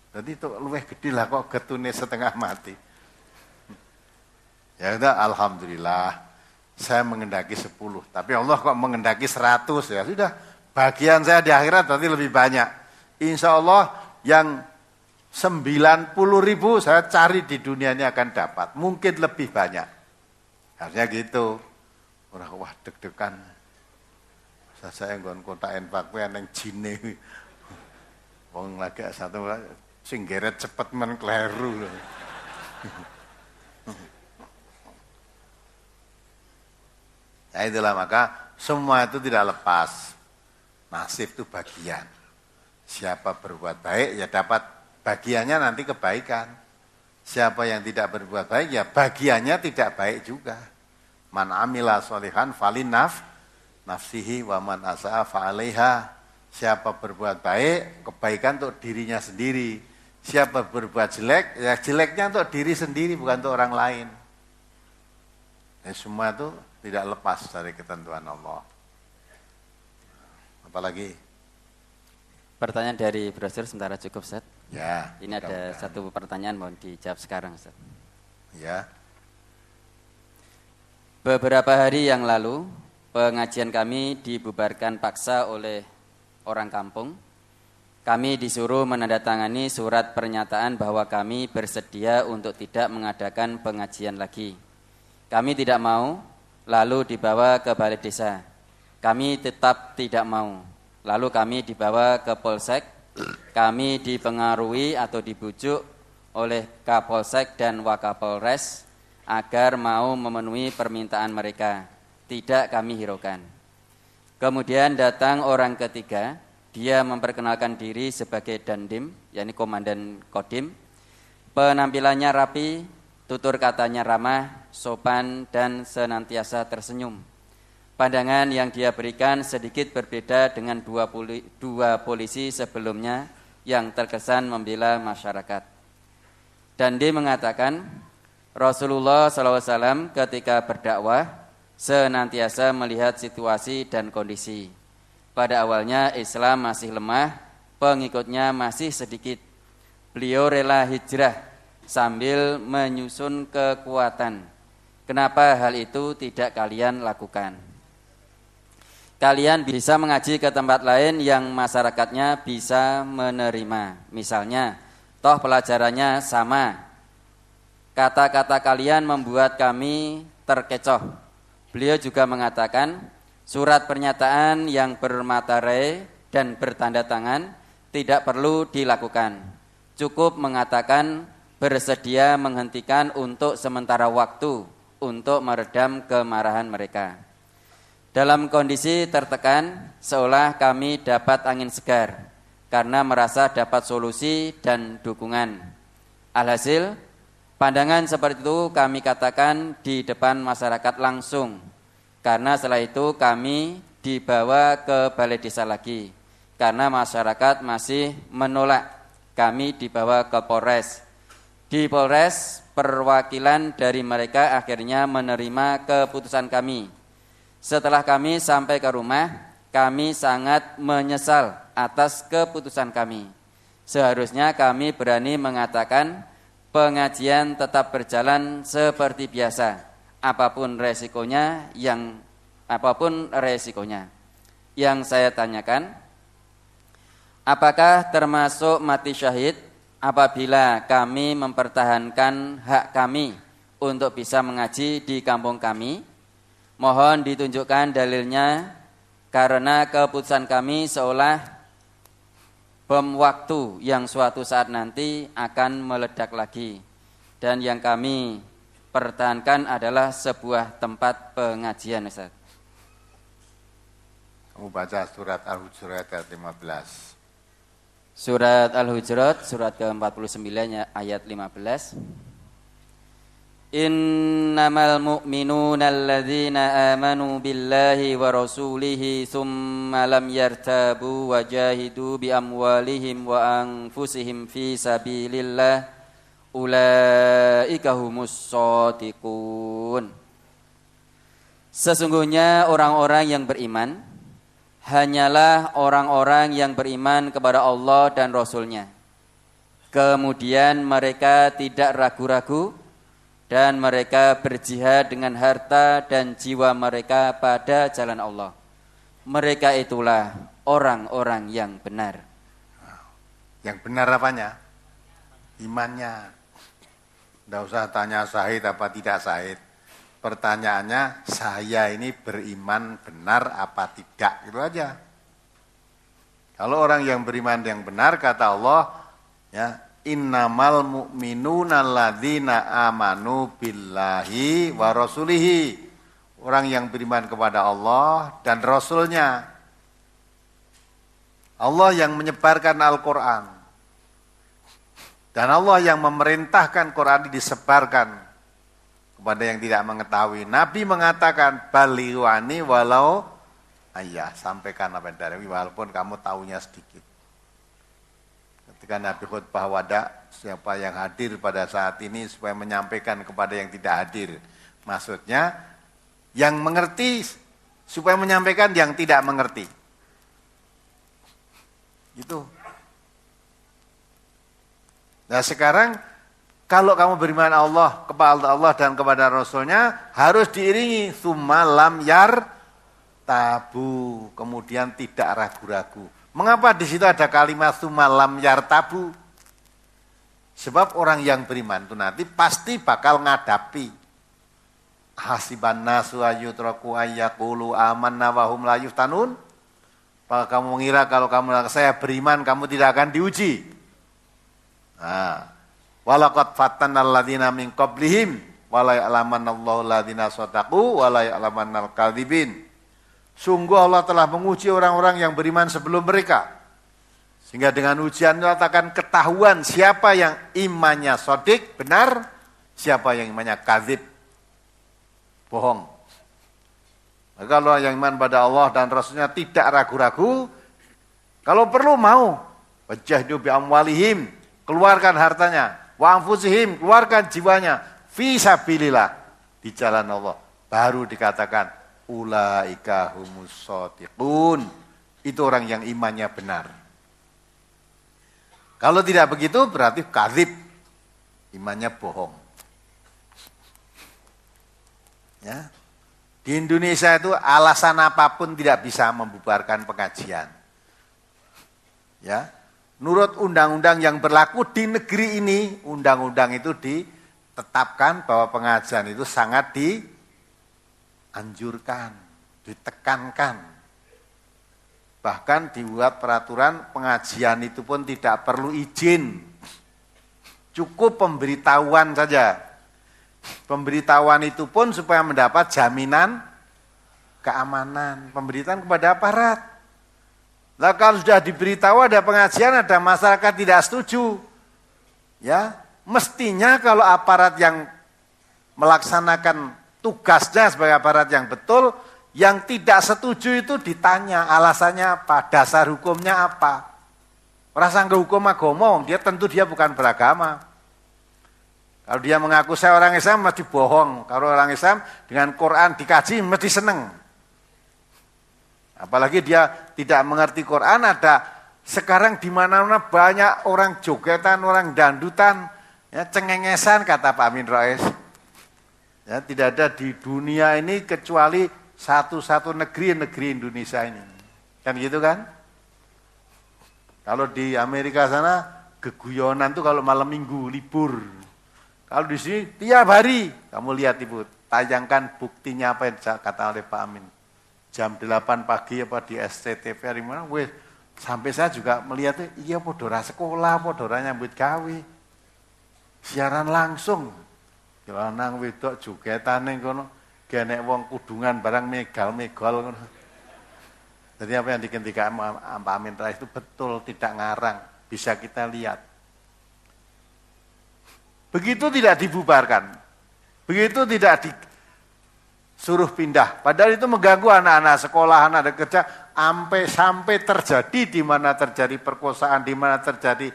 Jadi itu luwih gede lah kok getune setengah mati. Ya udah, alhamdulillah saya mengendaki 10, tapi Allah kok mengendaki 100, ya sudah, bagian saya di akhirat berarti lebih banyak. Insya Allah yang 90.000 saya cari di dunia ini akan dapat, mungkin lebih banyak. Harusnya gitu. Orang wah deg-degan. Saya nggon kotak infak kuwi nang jine. Wong lagi satu sing geret cepet men kleru. Ya itulah, maka semua itu tidak lepas. Nasib itu bagian. Siapa berbuat baik ya dapat bagiannya nanti kebaikan. Siapa yang tidak berbuat baik ya bagiannya tidak baik juga. Man amila sholihan falinaf nafsihi wa man asa'a fa'alaiha. Siapa berbuat baik, kebaikan untuk dirinya sendiri. Siapa berbuat jelek, ya jeleknya untuk diri sendiri, bukan untuk orang lain. Ya, semua itu tidak lepas dari ketentuan Allah. Apalagi? Pertanyaan dari brosur sementara cukup, Ustaz. Ya. Ini ada satu pertanyaan mohon dijawab sekarang, Ustaz. Ya. Beberapa hari yang lalu, pengajian kami dibubarkan paksa oleh orang kampung. Kami disuruh menandatangani surat pernyataan bahwa kami bersedia untuk tidak mengadakan pengajian lagi. Kami tidak mau, lalu dibawa ke balai desa. Kami tetap tidak mau, lalu kami dibawa ke polsek. Kami dipengaruhi atau dibujuk oleh Kapolsek dan Wakapolres agar mau memenuhi permintaan mereka. Tidak kami hiraukan. Kemudian datang orang ketiga. Dia memperkenalkan diri sebagai Dandim, yakni Komandan Kodim. Penampilannya rapi, tutur katanya ramah, sopan, dan senantiasa tersenyum. Pandangan yang dia berikan sedikit berbeda dengan dua polisi sebelumnya yang terkesan membela masyarakat. Dandim mengatakan, Rasulullah SAW ketika berdakwah senantiasa melihat situasi dan kondisi. Pada awalnya Islam masih lemah, pengikutnya masih sedikit. Beliau rela hijrah sambil menyusun kekuatan. Kenapa hal itu tidak kalian lakukan? Kalian bisa mengaji ke tempat lain yang masyarakatnya bisa menerima. Misalnya, toh pelajarannya sama. Kata-kata kalian membuat kami terkecoh. Beliau juga mengatakan, surat pernyataan yang bermaterai dan bertanda tangan tidak perlu dilakukan. Cukup mengatakan bersedia menghentikan untuk sementara waktu untuk meredam kemarahan mereka. Dalam kondisi tertekan, seolah kami dapat angin segar karena merasa dapat solusi dan dukungan. Alhasil, pandangan seperti itu kami katakan di depan masyarakat langsung. Karena setelah itu kami dibawa ke balai desa lagi. Karena masyarakat masih menolak, kami dibawa ke Polres. Di Polres, perwakilan dari mereka akhirnya menerima keputusan kami. Setelah kami sampai ke rumah, kami sangat menyesal atas keputusan kami. Seharusnya kami berani mengatakan pengajian tetap berjalan seperti biasa. Apapun resikonya. Yang saya tanyakan, apakah termasuk mati syahid apabila kami mempertahankan hak kami untuk bisa mengaji di kampung kami? Mohon ditunjukkan dalilnya, karena keputusan kami seolah bom waktu yang suatu saat nanti akan meledak lagi. Dan yang kami pertahankan adalah sebuah tempat pengajian, Ustaz. Kamu baca surat Al-Hujurat ayat 15. Surat Al-Hujurat, surat ke-49 ayat 15. Innamal mu'minuna alladzina amanu billahi wa rasulihi thumma lam yartabu wa jahidu bi amwalihim wa anfusihim fi sabilillah ulaika humus shadiqun. Sesungguhnya orang-orang yang beriman hanyalah orang-orang yang beriman kepada Allah dan Rasul-Nya. Kemudian mereka tidak ragu-ragu dan mereka berjihad dengan harta dan jiwa mereka pada jalan Allah. Mereka itulah orang-orang yang benar. Yang benar apanya? Imannya. Tidak usah tanya syahid apa tidak syahid. Pertanyaannya, saya ini beriman benar apa tidak, gitu aja. Kalau orang yang beriman yang benar, kata Allah, ya, innamal mu'minuna alladzina amanu billahi wa rasulihi. Orang yang beriman kepada Allah dan Rasulnya. Allah yang menyebarkan Al-Quran. Dan Allah yang memerintahkan Quran disebarkan kepada yang tidak mengetahui. Nabi mengatakan, balighani walau Ayah, sampaikan apa yang dari walaupun kamu tahunya sedikit. Ketika Nabi khutbah wada, siapa yang hadir pada saat ini supaya menyampaikan kepada yang tidak hadir. Maksudnya, yang mengerti supaya menyampaikan yang tidak mengerti. Itu. Nah sekarang, kalau kamu beriman Allah, kepada Allah dan kepada Rasulnya, harus diiringi summa lam yar tabu, kemudian tidak ragu-ragu. Mengapa di situ ada kalimat summa lam yar tabu? Sebab orang yang beriman itu nanti pasti bakal ngadapi. Hasiban nasu ayyutraku ayyaqulu amanna wa hum la yuftanun. Apakah kamu mengira kalau kamu saya beriman kamu tidak akan diuji? Nah, walaqad fatannal ladzina min qablihim wala ya'lamannallahu alladzina shadaqu wala ya'lamannal kadzibin. Sungguh Allah telah menguji orang-orang yang beriman sebelum mereka. Sehingga dengan ujian itu akan ketahuan siapa yang imannya sodik, benar, siapa yang imannya kadzib, bohong. Maka kalau yang iman pada Allah dan Rasulnya tidak ragu-ragu, kalau perlu mau, wajahdu bi amwalihim, keluarkan hartanya, wa anfusihim, keluarkan jiwanya, fi sabilillah, di jalan Allah. Baru dikatakan, ulaika humus shadiqun. Itu orang yang imannya benar. Kalau tidak begitu berarti kadzib. Imannya bohong. Ya. Di Indonesia itu alasan apapun tidak bisa membubarkan pengajian. Ya. Menurut undang-undang yang berlaku di negeri ini, undang-undang itu ditetapkan bahwa pengajian itu sangat dianjurkan, ditekankan. Bahkan dibuat peraturan pengajian itu pun tidak perlu izin. Cukup pemberitahuan saja. Pemberitahuan itu pun supaya mendapat jaminan keamanan. Pemberitaan kepada aparat. Lah kalau sudah diberitahu ada pengajian, ada masyarakat tidak setuju. Ya, mestinya kalau aparat yang melaksanakan tugasnya sebagai aparat yang betul, yang tidak setuju itu ditanya alasannya apa, dasar hukumnya apa. Rasa hukum agama, dia tentu dia bukan beragama. Kalau dia mengaku saya orang Islam mesti bohong. Kalau orang Islam dengan Quran dikaji mesti seneng. Apalagi dia tidak mengerti Quran, ada sekarang di mana-mana banyak orang jogetan, orang dandutan, ya cengengesan kata Pak Amin Rais. Ya, tidak ada di dunia ini kecuali satu-satu negeri Indonesia ini. Kan gitu kan? Kalau di Amerika sana geguyonan tuh kalau malam minggu libur. Kalau di sini tiap hari kamu lihat Ibu, tayangkan buktinya apa yang kata oleh Pak Amin. Jam 8 pagi apa di SCTV hari mana, weh, sampai saya juga melihatnya, iya podora sekolah, podora nyambut gawe. Siaran langsung. Lanang wedok jogetan ning kono, genek wong kudungan barang megal-megal ngono. Jadi apa yang dikentikan Pak Amin Rais itu betul, tidak ngarang, bisa kita lihat. Begitu tidak dibubarkan, begitu tidak disuruh pindah. Padahal itu mengganggu anak-anak sekolah, anak kerja, sampai terjadi di mana terjadi perkosaan, di mana terjadi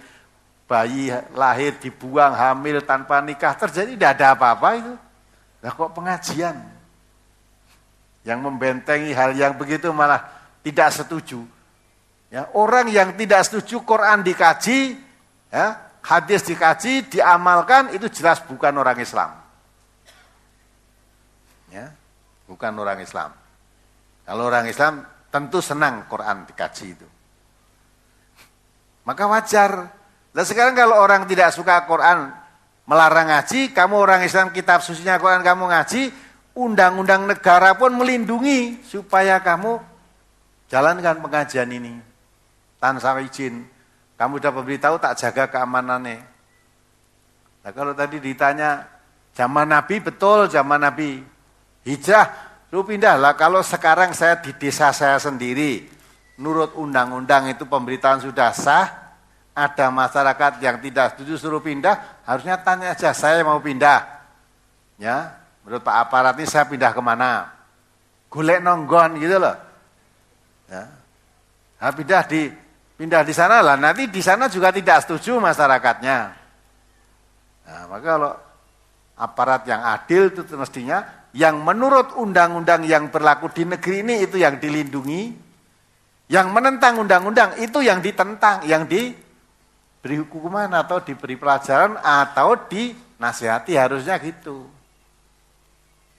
bayi lahir dibuang, hamil tanpa nikah, terjadi tidak ada apa-apa itu. Nah kok pengajian yang membentengi hal yang begitu malah tidak setuju. Ya, orang yang tidak setuju Quran dikaji, ya, hadis dikaji, diamalkan, itu jelas bukan orang Islam. Ya, bukan orang Islam. Kalau orang Islam tentu senang Quran dikaji itu. Maka wajar. Nah sekarang kalau orang tidak suka Quran, melarang ngaji, kamu orang Islam kitab sucinya Quran kamu ngaji, undang-undang negara pun melindungi supaya kamu jalankan pengajian ini tanpa izin. Kamu sudah memberitahu tak jaga keamanannya. Nah kalau tadi ditanya zaman Nabi, betul zaman Nabi. Hijrah, lu pindah lah. Kalau sekarang saya di desa saya sendiri, menurut undang-undang itu pemberitaan sudah sah, ada masyarakat yang tidak setuju suruh pindah, harusnya tanya aja, saya mau pindah. Ya, menurut Pak Aparat ini saya pindah kemana? Golek nonggon gitu loh. Ya. Nah, pindah di sana lah, nanti di sana juga tidak setuju masyarakatnya. Nah, maka kalau aparat yang adil itu mestinya yang menurut undang-undang yang berlaku di negeri ini itu yang dilindungi, yang menentang undang-undang itu yang ditentang, yang diberi hukuman atau diberi pelajaran atau dinasihati, harusnya gitu.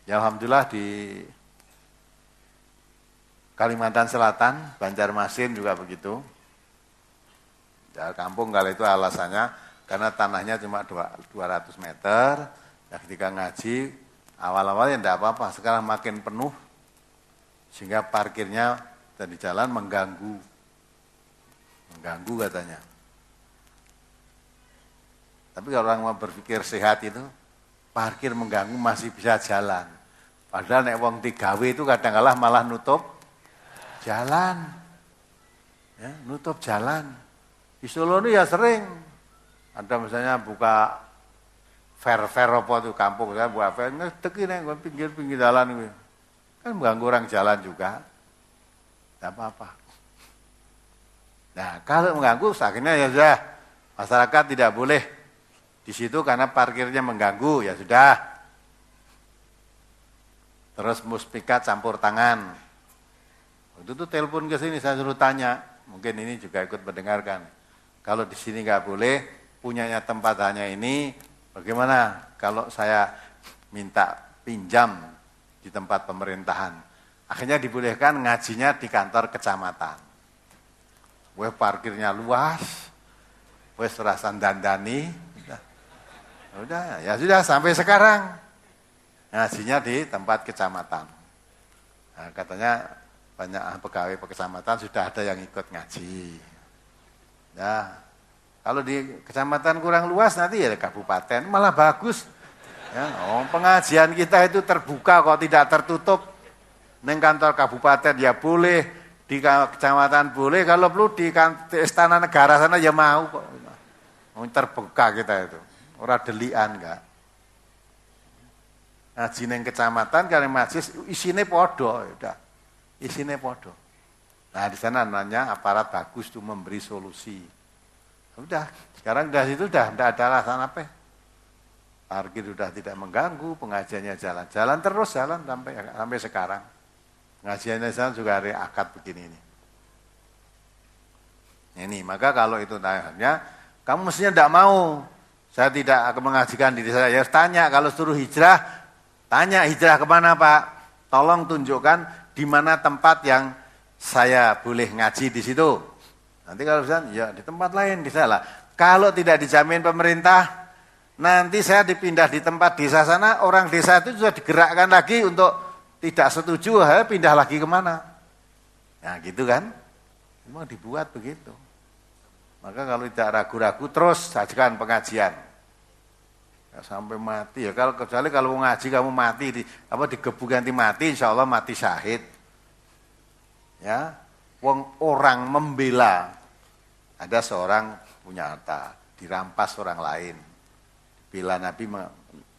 Ya alhamdulillah di Kalimantan Selatan, Banjarmasin juga begitu. Ya, kampung kalau itu alasannya karena tanahnya cuma 200 meter. Ya, ketika ngaji awal-awal ya enggak apa-apa, sekarang makin penuh sehingga parkirnya di jalan mengganggu katanya. Tapi kalau orang mau berpikir sehat itu parkir mengganggu masih bisa jalan. Padahal nek wong digawe itu kadang-kala malah nutup jalan, ya, nutup jalan. Di Solo ini ya sering, ada misalnya buka fair apa tuh kampung, ya, buka fair, ngedek ini, pinggir-pinggir jalan ini. Kan mengganggu orang jalan juga, tidak apa-apa. Nah kalau mengganggu, akhirnya ya sudah, masyarakat tidak boleh di situ karena parkirnya mengganggu, ya sudah. Terus muspika campur tangan. Waktu itu telepon ke sini, saya suruh tanya, mungkin ini juga ikut mendengarkan. Kalau di sini nggak boleh, punyanya tempat hanya ini, bagaimana kalau saya minta pinjam di tempat pemerintahan? Akhirnya dibolehkan ngajinya di kantor kecamatan. Weh parkirnya luas, weh serasan dandani, udah, ya sudah sampai sekarang ngajinya di tempat kecamatan. Nah, katanya banyak pegawai kecamatan sudah ada yang ikut ngaji. Ya, kalau di kecamatan kurang luas nanti ya kabupaten malah bagus. Ya, pengajian kita itu terbuka kok, tidak tertutup. Neng kantor kabupaten ya boleh, di kecamatan boleh, kalau perlu di istana negara sana ya mau kok. Terbuka kita itu, ora delian enggak. Ngaji neng kecamatan kalau majlis isine podo, udah. Isinya podo. Nah di sana namanya aparat bagus tuh memberi solusi. Udah, sekarang dari situ udah tidak ada alasan apa. Parkir sudah tidak mengganggu, pengajiannya jalan terus sampai sekarang. Pengajiannya jalan juga hari akad begini ini. Ini maka kalau itu tanya, kamu mestinya tidak mau. Saya tidak akan mengajikan diri saya. Ya tanya kalau suruh hijrah, tanya hijrah kemana Pak? Tolong tunjukkan di mana tempat yang saya boleh ngaji di situ. Nanti kalau bisa, ya di tempat lain di sana. Kalau tidak dijamin pemerintah, nanti saya dipindah di tempat desa sana, orang desa itu sudah digerakkan lagi untuk tidak setuju, pindah lagi kemana. Nah gitu kan, memang dibuat begitu. Maka kalau tidak ragu-ragu terus sajikan pengajian. Ya, sampai mati ya, kecuali kalau ngaji kamu mati digebuk ganti mati, insya Allah mati syahid. Ya, orang membela, ada seorang punya harta dirampas orang lain, bila Nabi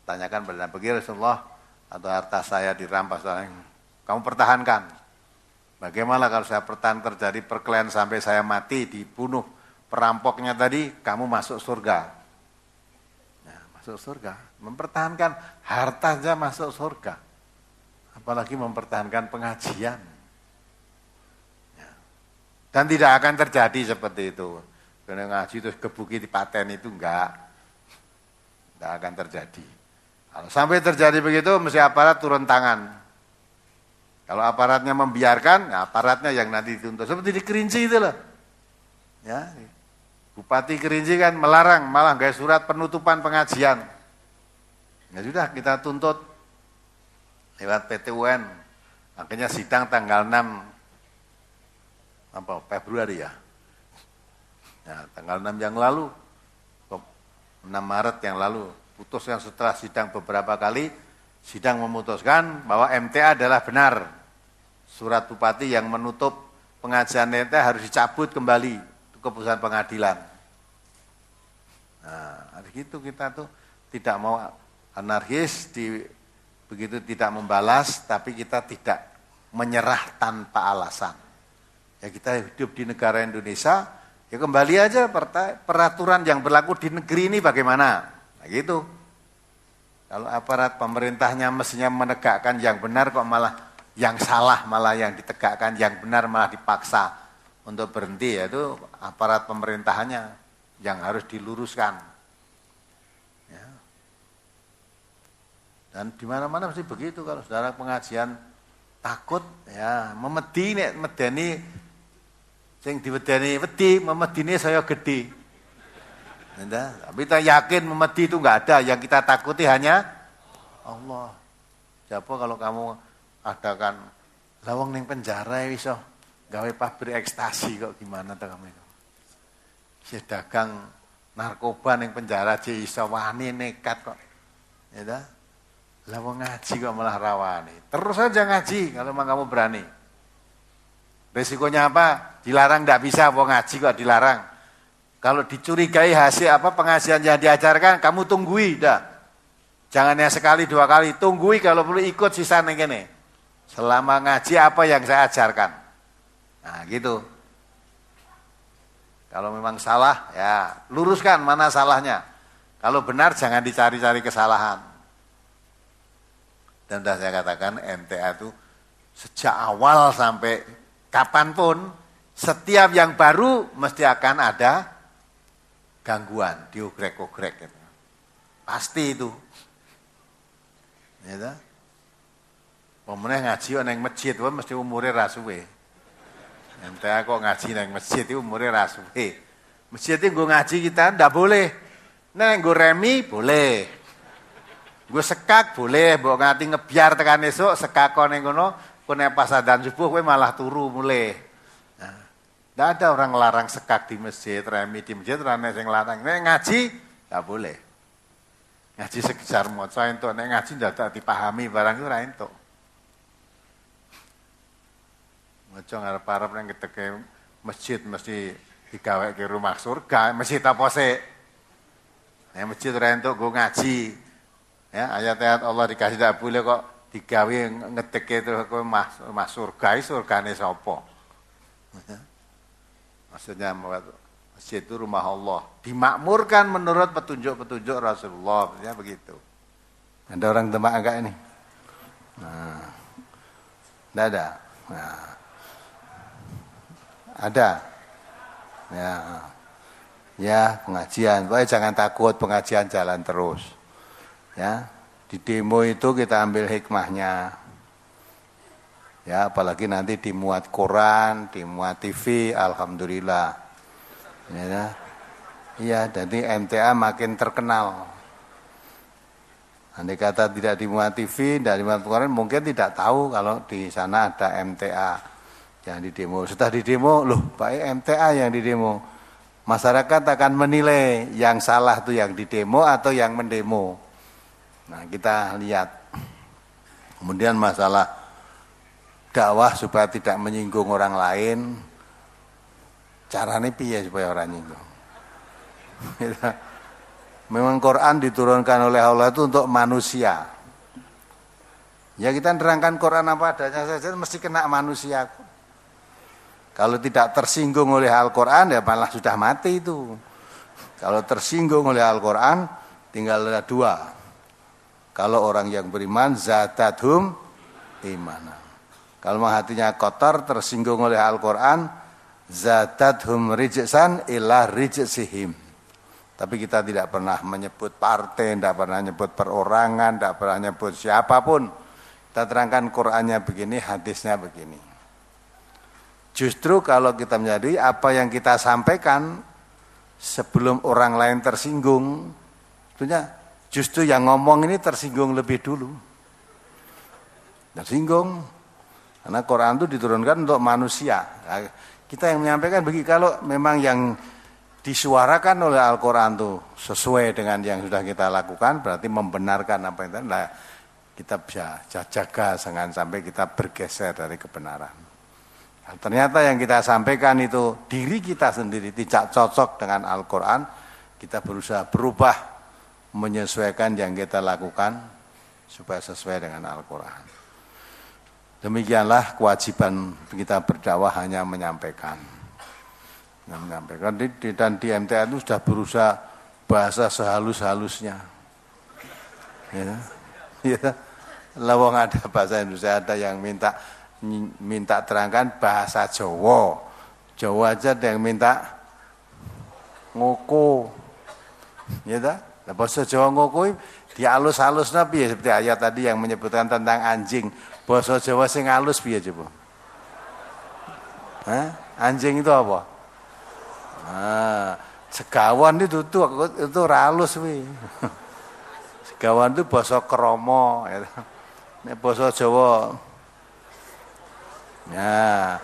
tanyakan pada Nabi Rasulullah, atau harta saya dirampas orang, kamu pertahankan. Bagaimana kalau saya pertahan terjadi perkelahian sampai saya mati dibunuh perampoknya tadi, kamu masuk surga. Masuk surga, mempertahankan harta saja masuk surga, apalagi mempertahankan pengajian. Ya. Dan tidak akan terjadi seperti itu. Karena ngaji terus gebuki di paten itu enggak akan terjadi. Kalau sampai terjadi begitu, mesti aparat turun tangan. Kalau aparatnya membiarkan, ya aparatnya yang nanti dituntut. Seperti di Kerinci itu loh. Ya. Bupati Kerinci kan melarang, malah nggak surat penutupan pengajian. Ya sudah kita tuntut lewat PT UN. Akhirnya sidang tanggal 6 Februari ya. Ya, tanggal 6 yang lalu, 6 Maret yang lalu, putuskan setelah sidang beberapa kali, sidang memutuskan bahwa MTA adalah benar. Surat bupati yang menutup pengajian MTA harus dicabut kembali. Keputusan pengadilan. Nah, hari itu kita tuh tidak mau anarkis, begitu tidak membalas, tapi kita tidak menyerah tanpa alasan. Ya kita hidup di negara Indonesia, ya kembali aja peraturan yang berlaku di negeri ini bagaimana. Nah gitu. Kalau aparat pemerintahnya mestinya menegakkan yang benar kok malah yang salah, malah yang ditegakkan, yang benar malah dipaksa untuk berhenti, yaitu aparat pemerintahannya yang harus diluruskan. Ya. Dan di mana-mana mesti begitu kalau saudara pengajian takut, ya memedi nek medeni sing diwedeni wedi, memedine saya gede. Tapi kita yakin memedi itu enggak ada, yang kita takuti hanya Allah. Siapa kalau kamu adakan lawang ning penjara iso gawe pabrik ekstasi kok gimana tuh kamu itu? Si dagang narkoba ning penjara aja iso wani nekat kok. Ya dah. Lawang ngaji kok malah rawani. Terus aja ngaji kalau memang kamu berani. Resikonya apa? Dilarang enggak bisa, mau ngaji kok dilarang. Kalau dicurigai hasil pengajian yang diajarkan, kamu tunggui dah. Jangan yang sekali dua kali, tunggui kalau perlu ikut sisa ini. Selama ngaji apa yang saya ajarkan. Nah gitu. Kalau memang salah, ya luruskan mana salahnya. Kalau benar jangan dicari-cari kesalahan. Dan sudah saya katakan MTA itu sejak awal sampai kapanpun, setiap yang baru mesti akan ada gangguan, diogrek-ogrek gitu. Pasti itu. Ya ta? Pemeneh ngaji nang masjid wae mesti umure ra suwe. Ente kok ngaji nang masjid itu umure ra suwe. Masjid itu nggo ngaji kita ndak boleh. Nek nggo remi boleh. Nggo sekak boleh, mbok nganti ngebiar tekan esuk sekakon ning ngono, kene pas adzan subuh kowe malah turu mulih. Tidak ada orang larang sekak di masjid, remi di masjid, rame yang larang. Nek ngaji, tidak boleh. Ngaji sekejar moco itu, nek ngaji tidak dipahami barang itu itu. Moco ngarep-arep yang keteke masjid mesti digawe ke rumah surga, masjid apa sih? Nek masjid itu gue ngaji. Ya, ayat-ayat Allah dikasih tidak boleh kok digawe ngeteke itu mas surga, surgane sapa? Maksudnya masjid itu rumah Allah, dimakmurkan menurut petunjuk-petunjuk Rasulullah, ya begitu. Ada orang Demak enggak ini? Nah, enggak ada. Nah, ada. Ya pengajian, pokoknya jangan takut, pengajian jalan terus. Ya, di demo itu kita ambil hikmahnya. Ya, apalagi nanti dimuat Quran, dimuat TV, alhamdulillah. Ya, iya, jadi MTA makin terkenal. Andai kata tidak dimuat TV, tidak dimuat Quran, mungkin tidak tahu kalau di sana ada MTA yang di demo. Setelah di demo, loh, baik MTA yang di demo. Masyarakat akan menilai yang salah itu yang di demo atau yang mendemo. Nah, kita lihat. Kemudian masalah dakwah supaya tidak menyinggung orang lain, caranya piye supaya orang nyinggung. Memang Quran diturunkan oleh Allah itu untuk manusia. Ya kita nerangkan Quran apa adanya saja mesti kena manusia. Kalau tidak tersinggung oleh Al-Quran ya malah sudah mati itu. Kalau tersinggung oleh Al-Quran tinggal ada dua. Kalau orang yang beriman zatathum imanan. Kalau hatinya kotor, tersinggung oleh Al-Quran, zatathum rijsan ila rijsihim. Tapi kita tidak pernah menyebut partai, tidak pernah menyebut perorangan, tidak pernah menyebut siapapun. Kita terangkan Qurannya begini, hadisnya begini. Justru kalau kita menjadi apa yang kita sampaikan sebelum orang lain tersinggung, tentunya justru yang ngomong ini tersinggung lebih dulu. Tersinggung. Karena Quran itu diturunkan untuk manusia. Nah, kita yang menyampaikan begini, kalau memang yang disuarakan oleh Al-Quran itu sesuai dengan yang sudah kita lakukan, berarti membenarkan apa yang tadi. Nah, kita bisa jaga jangan sampai kita bergeser dari kebenaran. Nah, ternyata yang kita sampaikan itu diri kita sendiri tidak cocok dengan Al-Quran, kita berusaha berubah menyesuaikan yang kita lakukan supaya sesuai dengan Al-Quran. Demikianlah kewajiban kita berdakwah hanya menyampaikan. Dan di MTA itu sudah berusaha bahasa sehalus-halusnya. Ya. Ya. Lawang ada bahasa Indonesia, ada yang minta terangkan bahasa Jawa. Jawa aja ada yang minta ngoko. Ya ta? Bahasa Jawa ngoko dialus-alusna piye seperti ayat tadi yang menyebutkan tentang anjing. Bahasa Jawa sing halus piye coba? Anjing itu apa? Segawan itu halus wi. Segawan itu bahasa kromo ya. Nek bahasa Jawa. Ya.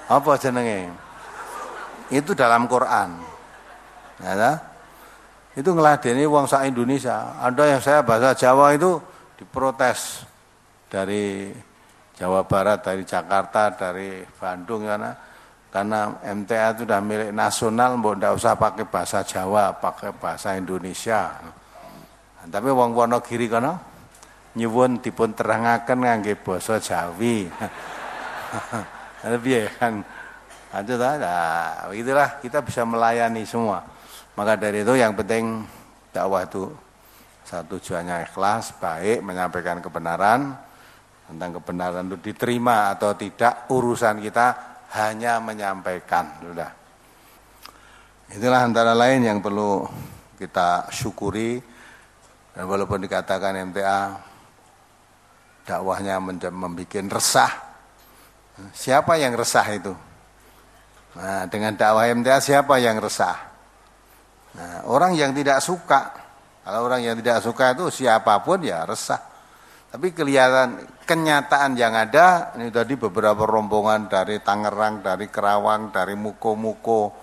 Apa jenenge? Itu dalam Quran. Ya. Itu ngeladeni wong sak Indonesia. Ada yang saya bahasa Jawa itu diprotes dari Jawa Barat, dari Jakarta, dari Bandung karena MTA itu sudah milik nasional, mbok ndak usah pakai bahasa Jawa, pakai bahasa Indonesia. Tapi wong Wonogiri kono nyuwun dipun terangaken ngangge basa Jawi. Piye kan? Nah, itulah kita bisa melayani semua. Maka dari itu yang penting dakwah itu satu tujuannya ikhlas, baik, menyampaikan kebenaran. Tentang kebenaran itu diterima atau tidak, urusan kita hanya menyampaikan. Sudah. Itulah antara lain yang perlu kita syukuri. Dan walaupun dikatakan MTA dakwahnya membuat resah, siapa yang resah itu? Nah, dengan dakwah MTA siapa yang resah? Nah, orang yang tidak suka. Kalau orang yang tidak suka itu siapapun ya resah. Tapi kenyataan yang ada, ini tadi beberapa rombongan dari Tangerang, dari Kerawang, dari Muko-Muko,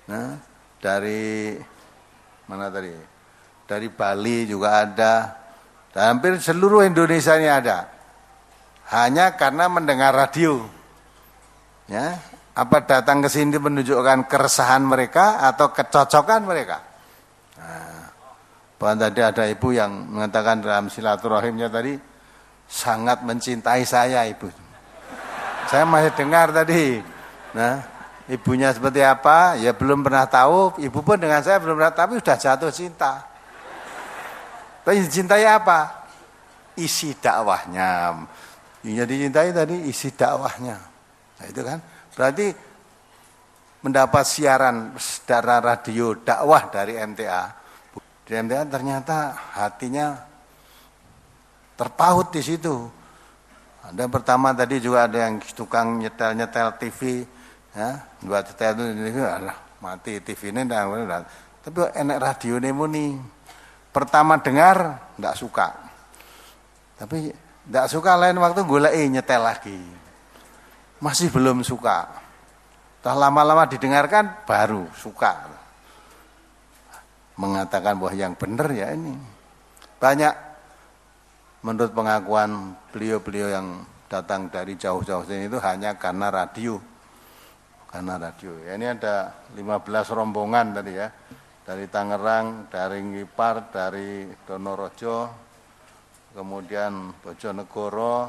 nah, dari mana tadi? Dari Bali juga ada, dan hampir seluruh Indonesia ini ada. Hanya karena mendengar radio. Ya, apa datang ke sini menunjukkan keresahan mereka atau kecocokan mereka? Nah, bahkan tadi ada ibu yang mengatakan dalam silaturahimnya tadi, sangat mencintai saya ibu. Saya masih dengar tadi. Nah, ibunya seperti apa? Ya belum pernah tahu. Ibu pun dengan saya belum pernah, tapi sudah jatuh cinta. Tapi dicintai apa? Isi dakwahnya. Yang dicintai tadi isi dakwahnya. Nah, itu kan berarti mendapat siaran secara radio dakwah dari MTA. Di MTA ternyata hatinya terpaut di situ. Ada pertama tadi juga ada yang tukang nyetel TV, ya, buat nyetel itu mati TV ini, tapi enak radio ini muni. Pertama dengar enggak suka, tapi enggak suka lain waktu goleki nyetel lagi, masih belum suka. Setelah lama-lama didengarkan baru suka, mengatakan bahwa yang benar ya ini. Banyak menurut pengakuan beliau-beliau yang datang dari jauh-jauh sini itu hanya karena radio. Karena radio. Ya, ini ada 15 rombongan tadi ya. Dari Tangerang, dari Ngipar, dari Donorojo, kemudian Bojonegoro,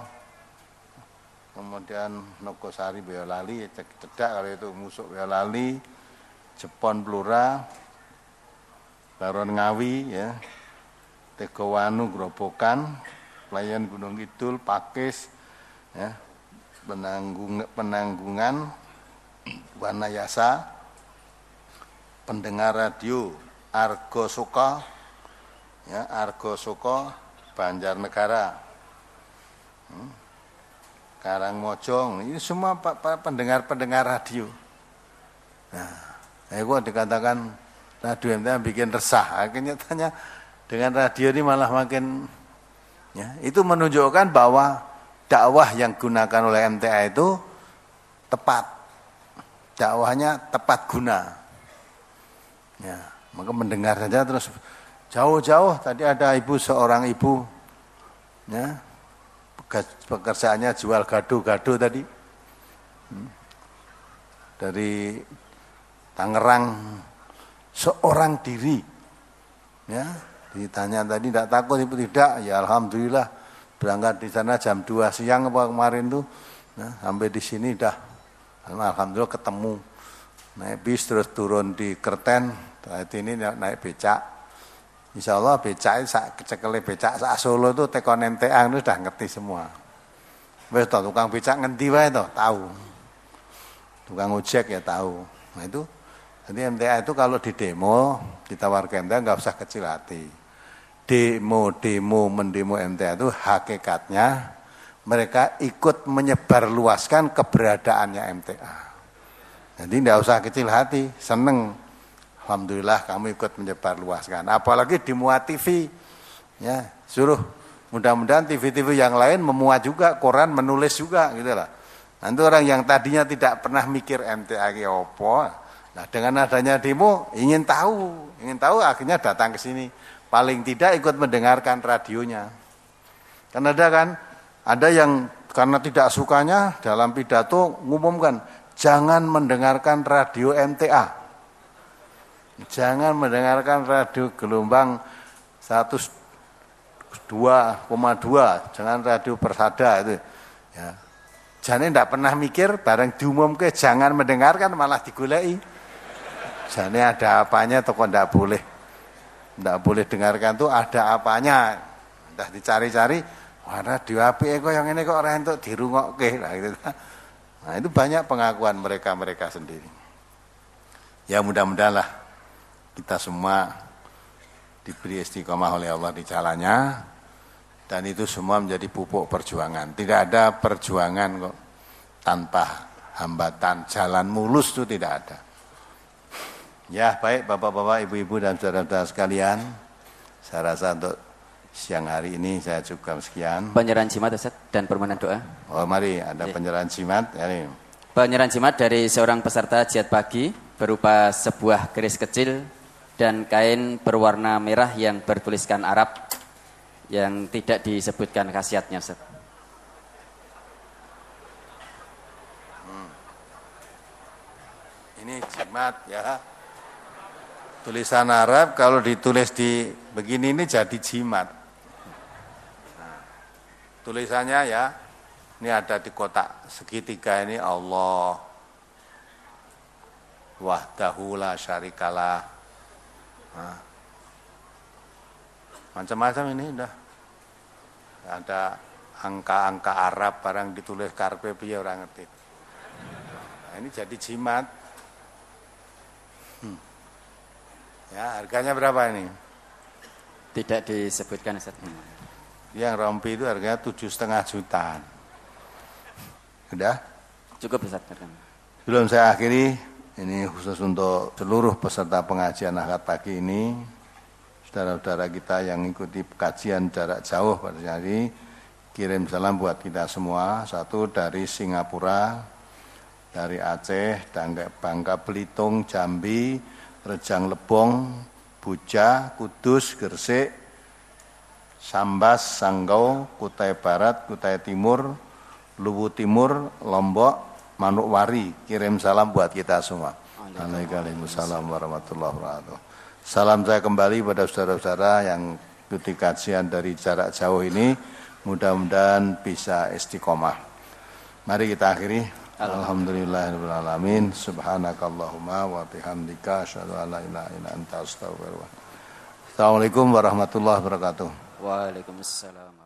kemudian Nogosari Boyolali, Cedak kalau itu Musuk Boyolali, Jepon Blora, Baron Ngawi ya. Tegowanu Grobogan, Pelayan Gunung Kidul, Pakis, ya, Penanggungan, Wanayasa, pendengar radio Argo Soko, ya, Argo Soko, Banjarnegara, Karangmojong, ini semua pendengar radio. Nah, itu dikatakan radio MTA bikin resah, akhirnya tanya dengan radio ini malah makin. Ya, itu menunjukkan bahwa dakwah yang digunakan oleh MTA itu tepat, dakwahnya tepat guna. Ya, maka mendengar saja terus jauh-jauh. Tadi ada seorang ibu, ya, pekerjaannya jual gado-gado tadi, dari Tangerang, seorang diri, ya. Ditanya tadi tidak takut ibu, tidak, ya alhamdulillah berangkat di sana jam 2 siang apa kemarin tuh, nah, sampai di sini dah, alhamdulillah ketemu. Naik bis terus turun di Kerten, ini naik becak. Insya Allah becak, kecekele becak sak Solo tuh tekon MTA itu sudah ngerti semua. Wes toh tukang becak ngendi wae toh tahu. Tukang ojek ya tahu. Nah itu, jadi MTA itu kalau di demo, kita warga MTA nggak usah kecil hati. Mendemo MTA itu hakikatnya mereka ikut menyebarluaskan keberadaannya MTA. Jadi tidak usah kecil hati, seneng. Alhamdulillah kamu ikut menyebarluaskan. Apalagi dimuat TV, ya suruh. Mudah-mudahan TV-TV yang lain memuat juga, koran menulis juga, gitu lah. Nanti orang yang tadinya tidak pernah mikir MTA ki opo, nah dengan adanya demo ingin tahu akhirnya datang ke sini. Paling tidak ikut mendengarkan radionya. Kan ada yang karena tidak sukanya dalam pidato ngumumkan jangan mendengarkan radio MTA. Jangan mendengarkan radio gelombang 102,2, jangan radio Persada itu. Ya. Jane ndak pernah mikir bareng diumumke jangan mendengarkan malah digoleki. Jane ada apanya toko ndak boleh. Ndak boleh dengarkan tuh ada apanya. Entah dicari-cari, wah radio apike kok yang ini kok ora entuk dirungokke lah gitu. Nah, itu banyak pengakuan mereka sendiri. Ya mudah-mudahan lah kita semua diberi istiqomah oleh Allah di jalannya dan itu semua menjadi pupuk perjuangan. Tidak ada perjuangan kok tanpa hambatan, jalan mulus itu tidak ada. Ya baik bapak-bapak, ibu-ibu dan saudara-saudara sekalian, saya rasa untuk siang hari ini saya cukupkan sekian. Penyerahan jimat Ustaz dan permohonan doa. Oh mari ada penyerahan jimat. Ini. Penyerahan jimat dari seorang peserta jihad pagi berupa sebuah keris kecil dan kain berwarna merah yang bertuliskan Arab yang tidak disebutkan khasiatnya Ustaz. Ini jimat ya. Tulisan Arab kalau ditulis di begini ini jadi jimat. Nah, tulisannya ya, ini ada di kotak segitiga ini Allah wahdahu la syarikalah. Nah, macam-macam ini udah. Ada angka-angka Arab barang ditulis karpe piye orang ngerti. Nah, ini jadi jimat. Ya, harganya berapa ini? Tidak disebutkan Ustaz. Yang rompi itu harganya 7,5 jutaan. Sudah? Cukup Ustaz. Sebelum saya akhiri, ini khusus untuk seluruh peserta pengajian akad pagi ini, saudara-saudara kita yang ikuti kajian jarak jauh pada hari, kirim salam buat kita semua. Satu dari Singapura, dari Aceh, Bangka Belitung, Jambi, Rejang Lebong, Buja, Kudus, Gresik, Sambas, Sanggau, Kutai Barat, Kutai Timur, Luwu Timur, Lombok, Manokwari. Kirim salam buat kita semua. Waalaikumsalam warahmatullahi wabarakatuh. Salam saya kembali pada saudara-saudara yang ikuti kajian dari jarak jauh ini. Mudah-mudahan bisa istiqomah. Mari kita akhiri. Alhamdulillahirabbil alamin. Subhanakallahumma wa bihamdika asyhadu an la ilaha illa anta astaghfiruka wa atubu ilaik. Assalamualaikum warahmatullahi wabarakatuh. Waalaikumsalam.